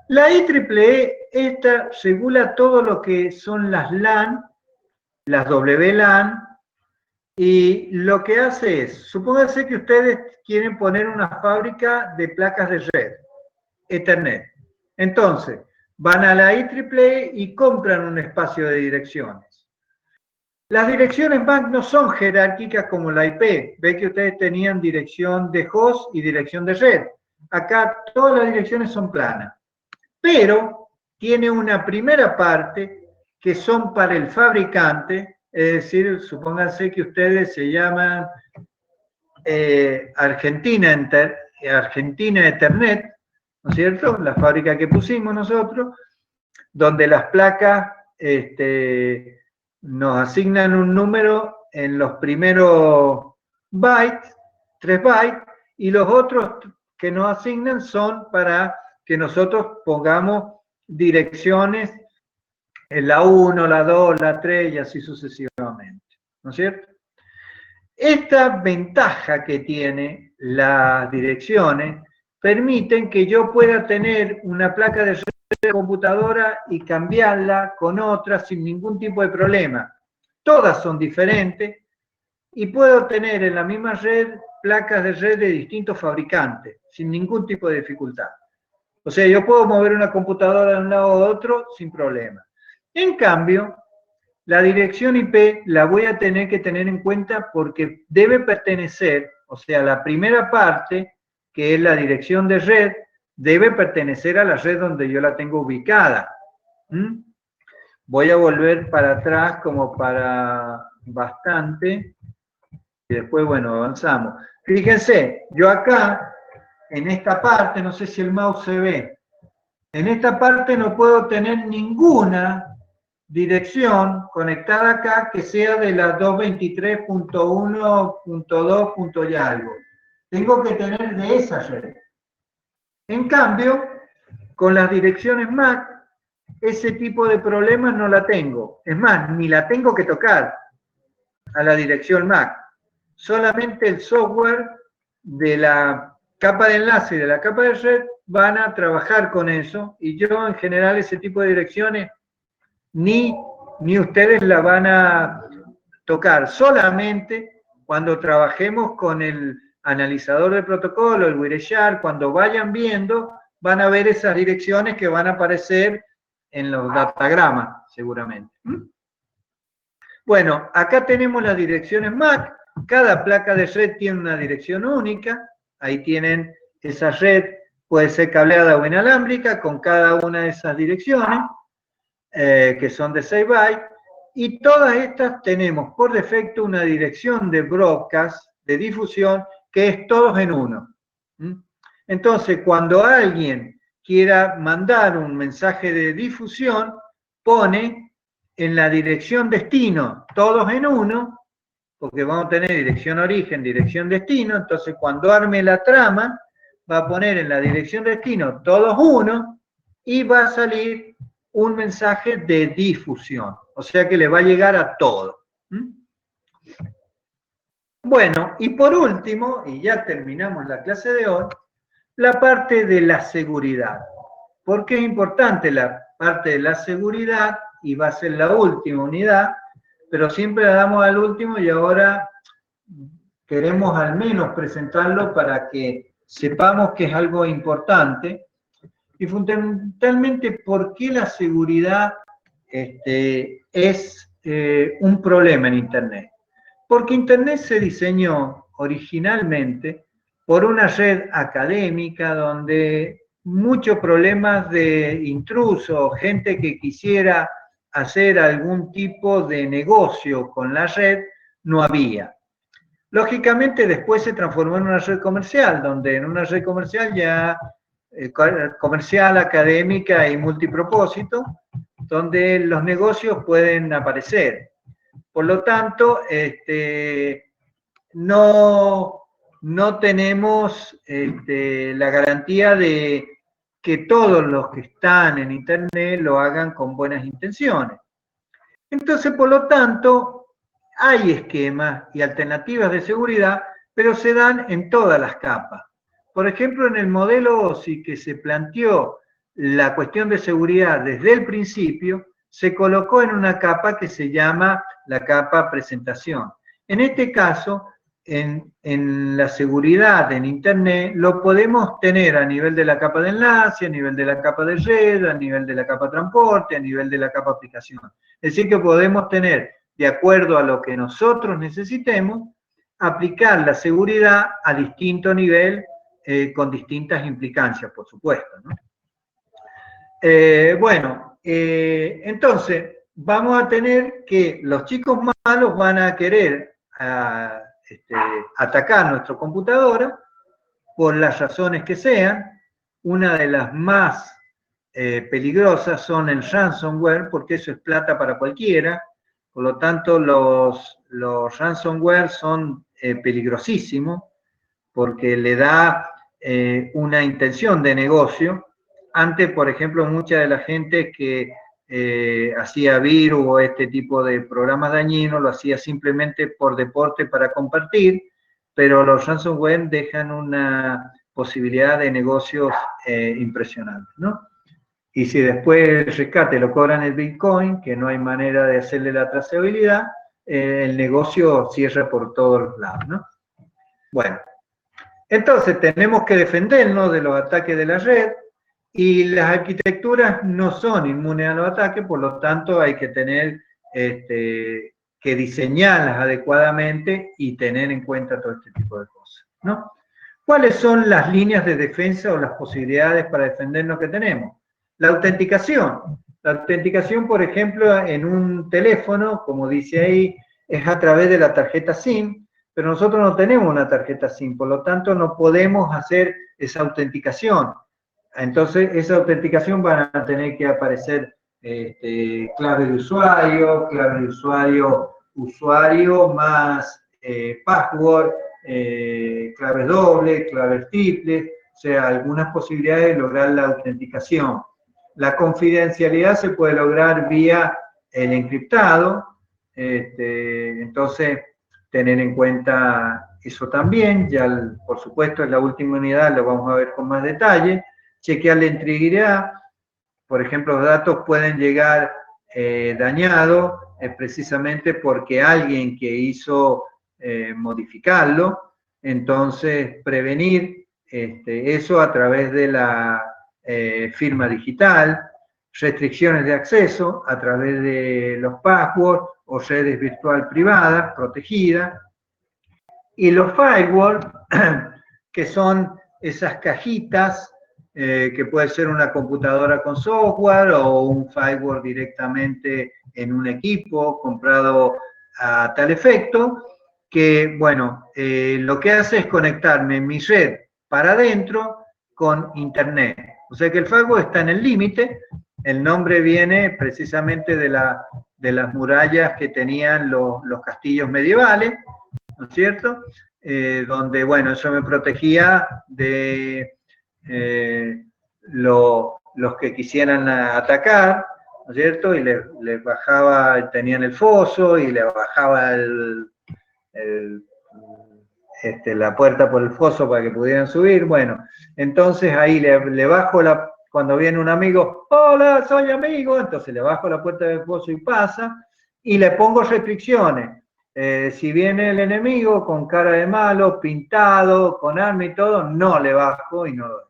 La IEEE, esta regula todo lo que son las LAN, las WLAN, y lo que hace es, supóngase que ustedes quieren poner una fábrica de placas de red, Ethernet. Entonces, van a la IEEE y compran un espacio de direcciones. Las direcciones MAC no son jerárquicas como la IP. Ve que ustedes tenían dirección de host y dirección de red. Acá todas las direcciones son planas. Pero tiene una primera parte que son para el fabricante, es decir, supónganse que ustedes se llaman Argentina Ethernet, ¿no es cierto? La fábrica que pusimos nosotros, donde las placas nos asignan un número en los primeros bytes, 3 bytes, y los otros que nos asignan son para que nosotros pongamos direcciones en la 1, la 2, la 3 y así sucesivamente, ¿no es cierto? Esta ventaja que tiene las direcciones permiten que yo pueda tener una placa de red de computadora y cambiarla con otra sin ningún tipo de problema. Todas son diferentes y puedo tener en la misma red placas de red de distintos fabricantes sin ningún tipo de dificultad. O sea, yo puedo mover una computadora de un lado a otro sin problema. En cambio, la dirección IP la voy a tener que tener en cuenta porque debe pertenecer, o sea, la primera parte, que es la dirección de red, debe pertenecer a la red donde yo la tengo ubicada. Voy a volver para atrás como para bastante, y después, bueno, avanzamos. Fíjense, yo acá, en esta parte, no sé si el mouse se ve, en esta parte no puedo tener ninguna dirección conectada acá que sea de la 223.1.2. y algo. Tengo que tener de esa red. En cambio, con las direcciones MAC, ese tipo de problemas no la tengo. Es más, ni la tengo que tocar a la dirección MAC. Solamente el software de la capa de enlace y de la capa de red van a trabajar con eso, y yo en general ese tipo de direcciones ni ustedes la van a tocar. Solamente cuando trabajemos con el analizador de protocolo, el Wireshark, cuando vayan viendo, van a ver esas direcciones que van a aparecer en los datagramas, seguramente. Bueno, acá tenemos las direcciones MAC. Cada placa de red tiene una dirección única. Ahí tienen esa red, puede ser cableada o inalámbrica, con cada una de esas direcciones, que son de 6 bytes. Y todas estas tenemos por defecto una dirección de broadcast, de difusión, que es todos en uno. Entonces, cuando alguien quiera mandar un mensaje de difusión, pone en la dirección destino, todos en uno, porque vamos a tener dirección origen, dirección destino. Entonces, cuando arme la trama, va a poner en la dirección destino todos uno, y va a salir un mensaje de difusión. O sea que le va a llegar a todo. Bueno, y por último, y ya terminamos la clase de hoy, la parte de la seguridad. ¿Por qué es importante la parte de la seguridad? Y va a ser la última unidad, pero siempre la damos al último y ahora queremos al menos presentarlo para que sepamos que es algo importante. Y fundamentalmente, ¿por qué la seguridad es un problema en Internet. Porque Internet se diseñó originalmente por una red académica donde muchos problemas de intrusos, gente que quisiera hacer algún tipo de negocio con la red, no había. Lógicamente después se transformó en una red comercial, donde en una red comercial ya comercial, académica y multipropósito, donde los negocios pueden aparecer. Por lo tanto, no tenemos la garantía de que todos los que están en Internet lo hagan con buenas intenciones. Entonces, por lo tanto, hay esquemas y alternativas de seguridad, pero se dan en todas las capas. Por ejemplo, en el modelo OSI que se planteó la cuestión de seguridad desde el principio, se colocó en una capa que se llama la capa presentación. En este caso, en la seguridad en Internet, lo podemos tener a nivel de la capa de enlace, a nivel de la capa de red, a nivel de la capa transporte, a nivel de la capa aplicación. Es decir, que podemos tener, de acuerdo a lo que nosotros necesitemos, aplicar la seguridad a distinto nivel, con distintas implicancias, por supuesto, ¿no? Entonces, vamos a tener que los chicos malos van a querer atacar nuestra computadora por las razones que sean. Una de las más peligrosas son el ransomware, porque eso es plata para cualquiera. Por lo tanto, los ransomware son peligrosísimos, porque le da una intención de negocio. Antes, por ejemplo, mucha de la gente que hacía virus o este tipo de programas dañinos lo hacía simplemente por deporte para compartir, pero los ransomware dejan una posibilidad de negocios impresionante, ¿no? Y si después el rescate lo cobran el Bitcoin, que no hay manera de hacerle la trazabilidad, el negocio cierra por todos lados, ¿no? Bueno, entonces tenemos que defendernos de los ataques de la red, y las arquitecturas no son inmunes a los ataques, por lo tanto hay que tener que diseñarlas adecuadamente y tener en cuenta todo este tipo de cosas, ¿no? ¿Cuáles son las líneas de defensa o las posibilidades para defendernos que tenemos? La autenticación. La autenticación, por ejemplo, en un teléfono, como dice ahí, es a través de la tarjeta SIM, pero nosotros no tenemos una tarjeta SIM, por lo tanto no podemos hacer esa autenticación. Entonces, esa autenticación van a tener que aparecer clave de usuario más password, claves dobles, claves triples, o sea, algunas posibilidades de lograr la autenticación. La confidencialidad se puede lograr vía el encriptado, entonces tener en cuenta eso también. Ya, por supuesto, en la última unidad lo vamos a ver con más detalle. Chequear la integridad. Por ejemplo, los datos pueden llegar dañados precisamente porque alguien que hizo modificarlo. Entonces, prevenir eso a través de la firma digital, restricciones de acceso a través de los passwords o redes virtual privadas, protegidas, y los firewalls, que son esas cajitas, que puede ser una computadora con software o un firewall directamente en un equipo comprado a tal efecto, que, bueno, lo que hace es conectarme en mi red para adentro con Internet. O sea que el firewall está en el límite. El nombre viene precisamente de las murallas que tenían los castillos medievales, ¿no es cierto? Donde, bueno, eso me protegía de los que quisieran atacar, ¿no es cierto? Y les bajaba, tenían el foso y le bajaba la puerta por el foso para que pudieran subir. Bueno, entonces ahí le bajo cuando viene un amigo, hola, soy amigo, entonces le bajo la puerta del foso y pasa, y le pongo restricciones. Si viene el enemigo con cara de malo, pintado, con arma y todo, no le bajo y no lo doy.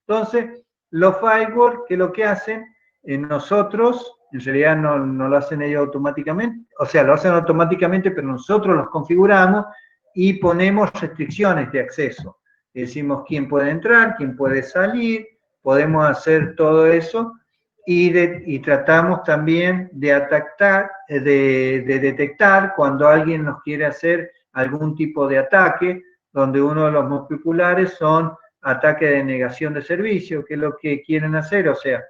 Entonces, los firewalls, que lo que hacen, nosotros en realidad no lo hacen ellos automáticamente, o sea, lo hacen automáticamente, pero nosotros los configuramos y ponemos restricciones de acceso. Decimos quién puede entrar, quién puede salir, podemos hacer todo eso y tratamos también de detectar cuando alguien nos quiere hacer algún tipo de ataque, donde uno de los más populares son ataques de negación de servicio, que es lo que quieren hacer, o sea,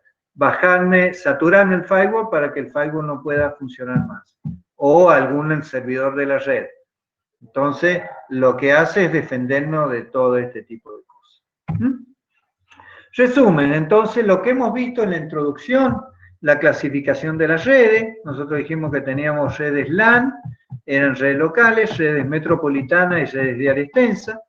saturarme el firewall para que el firewall no pueda funcionar más, o algún servidor de la red. Entonces, lo que hace es defendernos de todo este tipo de cosas. Resumen, entonces, lo que hemos visto en la introducción, la clasificación de las redes. Nosotros dijimos que teníamos redes LAN, eran redes locales, redes metropolitanas y redes de área extensa.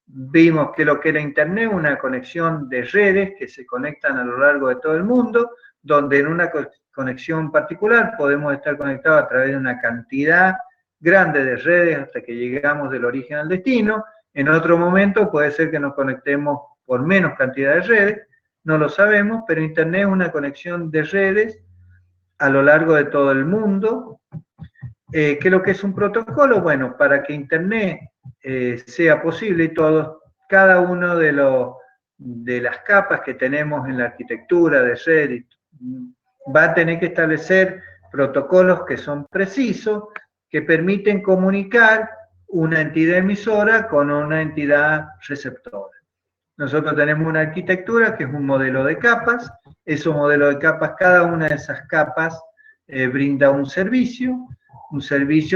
Vimos que lo que era Internet, una conexión de redes que se conectan a lo largo de todo el mundo, donde en una conexión particular podemos estar conectados a través de una cantidad grande de redes hasta que llegamos del origen al destino. En otro momento puede ser que nos conectemos por menos cantidad de redes, no lo sabemos, pero Internet es una conexión de redes a lo largo de todo el mundo. ¿Qué es lo que es un protocolo? Bueno, para que Internet sea posible y cada uno de las capas que tenemos en la arquitectura de red va a tener que establecer protocolos que son precisos, que permiten comunicar una entidad emisora con una entidad receptora. Nosotros tenemos una arquitectura que es un modelo de capas. Esos modelos de capas, cada una de esas capas brinda un servicio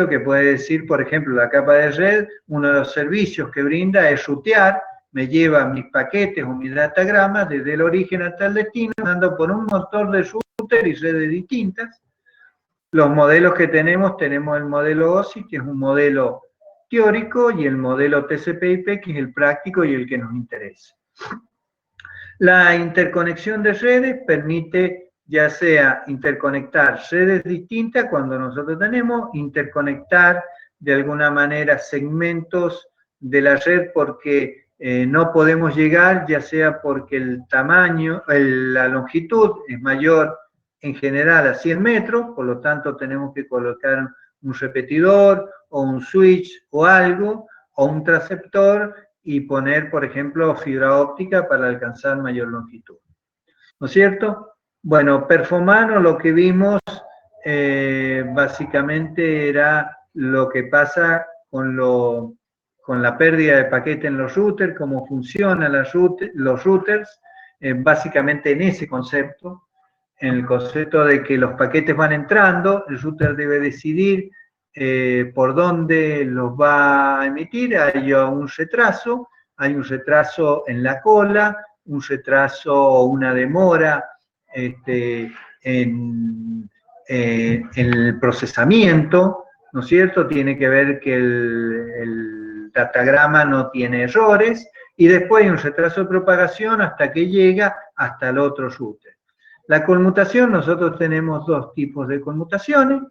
que puede decir, por ejemplo, la capa de red, uno de los servicios que brinda es rutear, me lleva mis paquetes o mis datagramas desde el origen hasta el destino, andando por un motor de router y redes distintas. Los modelos que tenemos el modelo OSI, que es un modelo teórico, y el modelo TCP/IP, que es el práctico y el que nos interesa. La interconexión de redes permite ya sea interconectar redes distintas cuando nosotros tenemos, interconectar de alguna manera segmentos de la red porque no podemos llegar, ya sea porque el tamaño, la longitud es mayor en general a 100 metros, por lo tanto tenemos que colocar un repetidor o un switch o algo, o un transceptor y poner, por ejemplo, fibra óptica para alcanzar mayor longitud. ¿No es cierto? Bueno, Perfomano lo que vimos básicamente era lo que pasa con la pérdida de paquete en los routers, cómo funcionan los routers, básicamente en ese concepto, en el concepto de que los paquetes van entrando, el router debe decidir por dónde los va a emitir, hay un retraso en la cola, un retraso o una demora en el procesamiento, ¿no es cierto? Tiene que ver que el datagrama no tiene errores, y después hay un retraso de propagación hasta que llega hasta el otro router. La conmutación, nosotros tenemos dos tipos de conmutaciones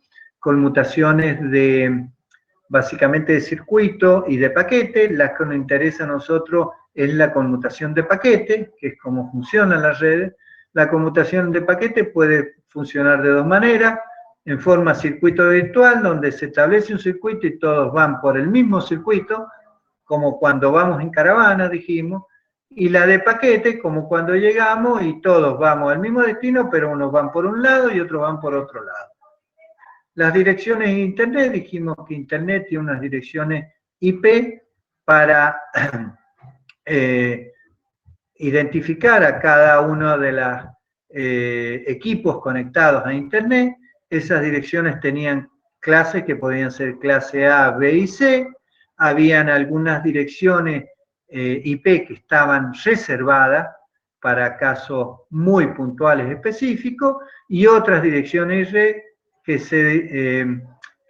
básicamente de circuito y de paquete. La que nos interesa a nosotros es la conmutación de paquete, que es cómo funcionan las redes. La conmutación de paquete puede funcionar de dos maneras: en forma circuito virtual, donde se establece un circuito y todos van por el mismo circuito, como cuando vamos en caravana, dijimos, y la de paquete, como cuando llegamos y todos vamos al mismo destino, pero unos van por un lado y otros van por otro lado. Las direcciones de Internet, dijimos que Internet tiene unas direcciones IP para identificar a cada uno de los equipos conectados a Internet. Esas direcciones tenían clases que podían ser clase A, B y C. Habían algunas direcciones IP que estaban reservadas para casos muy puntuales específicos, y otras direcciones que se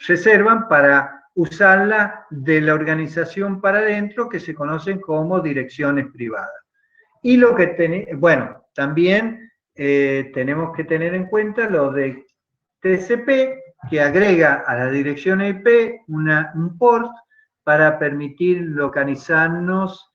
reservan para usarla de la organización para adentro, que se conocen como direcciones privadas. Y lo que bueno, también tenemos que tener en cuenta lo de TCP, que agrega a la dirección IP un port para permitir localizarnos,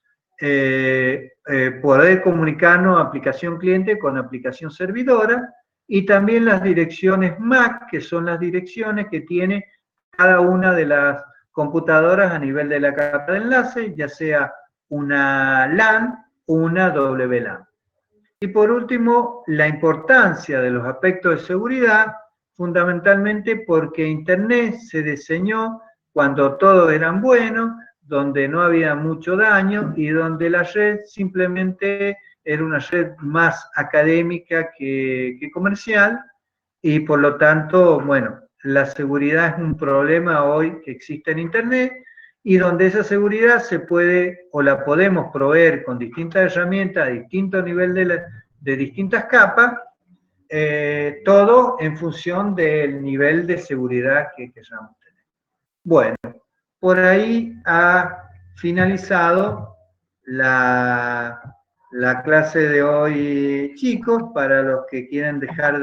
poder comunicarnos aplicación cliente con aplicación servidora, y también las direcciones MAC, que son las direcciones que tiene cada una de las computadoras a nivel de la capa de enlace, ya sea una LAN o una WLAN. Y por último, la importancia de los aspectos de seguridad, fundamentalmente porque Internet se diseñó cuando todos eran buenos, donde no había mucho daño y donde la red simplemente era una red más académica que comercial, y por lo tanto, bueno, la seguridad es un problema hoy que existe en Internet, y donde esa seguridad se puede o la podemos proveer con distintas herramientas a distintos niveles de distintas capas, todo en función del nivel de seguridad que queramos tener. Bueno, por ahí ha finalizado la clase de hoy, chicos. Para los que quieren dejar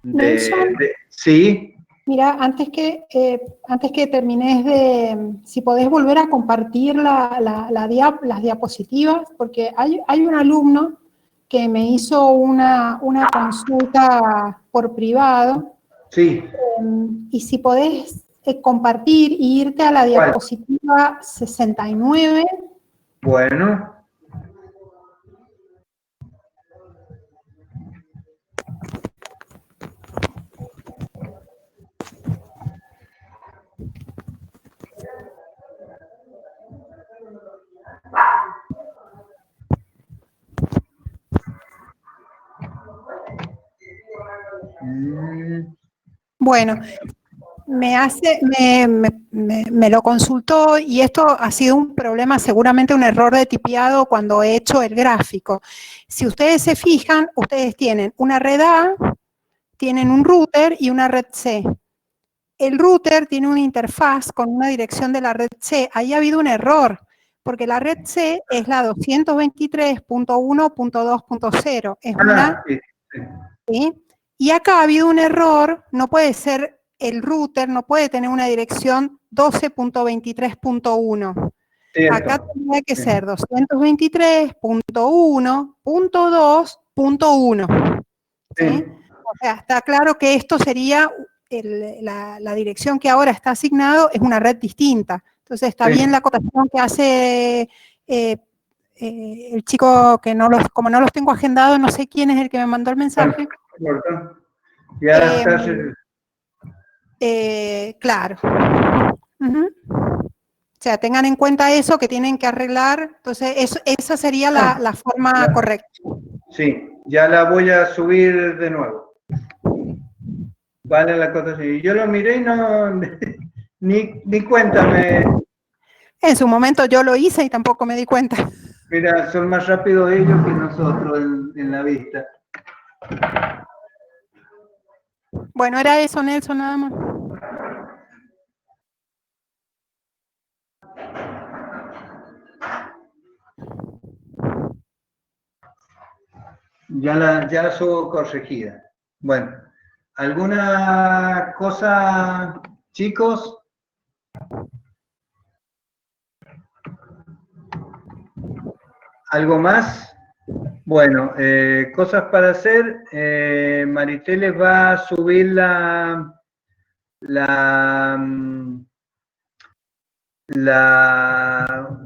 Nelson, sí. mira, antes que termines si podés volver a compartir las diapositivas, porque hay un alumno que me hizo una consulta por privado. Sí. Y si podés compartir y irte a la diapositiva 69. Bueno. Bueno, me lo consultó, y esto ha sido un problema, seguramente un error de tipeado cuando he hecho el gráfico. Si ustedes se fijan, ustedes tienen una red A, tienen un router y una red C. El router tiene una interfaz con una dirección de la red C. Ahí ha habido un error, porque la red C es la 223.1.2.0. Es una... ¿sí? Y acá ha habido un error, no puede ser, el router no puede tener una dirección 12.23.1. Acá tendría que ser 223.1.2.1. ¿Sí? O sea, está claro que esto sería, la dirección que ahora está asignado es una red distinta. Entonces está bien la acotación que hace el chico, que como no los tengo agendados, no sé quién es el que me mandó el mensaje. Claro. O sea, tengan en cuenta eso, que tienen que arreglar. Entonces, esa sería la forma correcta. Sí, ya la voy a subir de nuevo. Vale la acotación. Y yo lo miré y no, ni cuenta me... En su momento yo lo hice y tampoco me di cuenta. Mira, son más rápidos ellos que nosotros en la vista. Bueno, era eso, Nelson, nada más. Ya la subo corregida. Bueno, ¿alguna cosa, chicos? ¿Algo más? Bueno, cosas para hacer. Marité les va a subir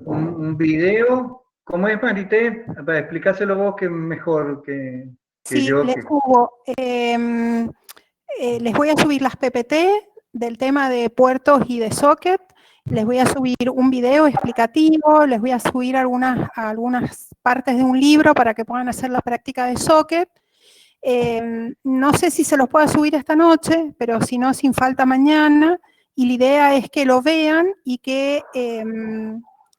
un video. ¿Cómo es, Marité? Para explicárselo vos, que mejor que sí, yo. Les subo. Les voy a subir las PPT del tema de puertos y de socket. Les voy a subir un video explicativo, les voy a subir algunas partes de un libro para que puedan hacer la práctica de socket. No sé si se los puedo subir esta noche, pero si no, sin falta mañana. Y la idea es que lo vean y que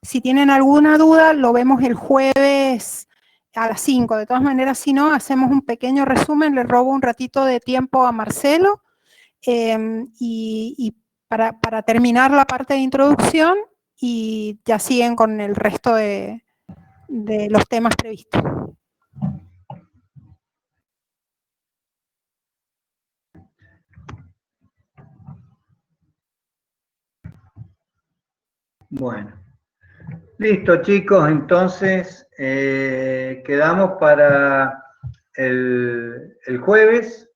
si tienen alguna duda, lo vemos el jueves a las 5. De todas maneras, si no, hacemos un pequeño resumen, le robo un ratito de tiempo a Marcelo y para terminar la parte de introducción, y ya siguen con el resto de los temas previstos. Bueno. Listo, chicos, entonces quedamos para el jueves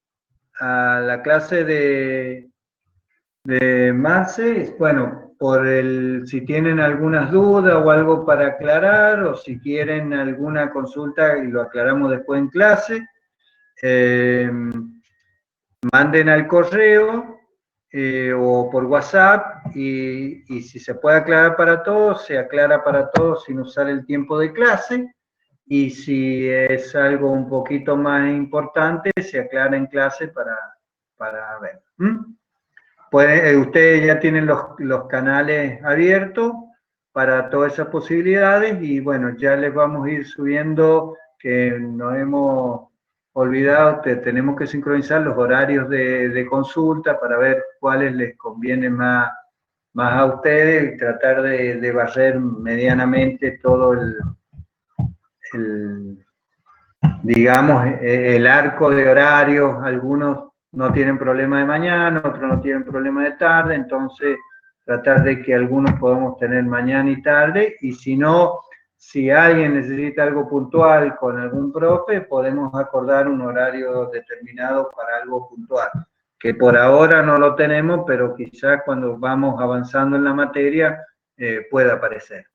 a la clase de Marce, bueno, si tienen algunas dudas o algo para aclarar, o si quieren alguna consulta y lo aclaramos después en clase, manden al correo o por WhatsApp y si se puede aclarar para todos, se aclara para todos sin usar el tiempo de clase. Y si es algo un poquito más importante, se aclara en clase para ver. Ustedes ya tienen los canales abiertos para todas esas posibilidades y bueno, ya les vamos a ir subiendo, que nos hemos olvidado, que tenemos que sincronizar los horarios de consulta para ver cuáles les conviene más a ustedes y tratar de barrer medianamente todo digamos, el arco de horarios. Algunos no tienen problema de mañana, otros no tienen problema de tarde, entonces tratar de que algunos podamos tener mañana y tarde, y si no, si alguien necesita algo puntual con algún profe, podemos acordar un horario determinado para algo puntual, que por ahora no lo tenemos, pero quizás cuando vamos avanzando en la materia pueda aparecer.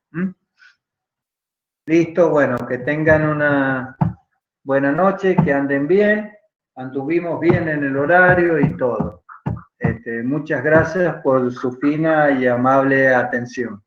Listo, bueno, que tengan una buena noche, que anden bien, anduvimos bien en el horario y todo. Muchas gracias por su fina y amable atención.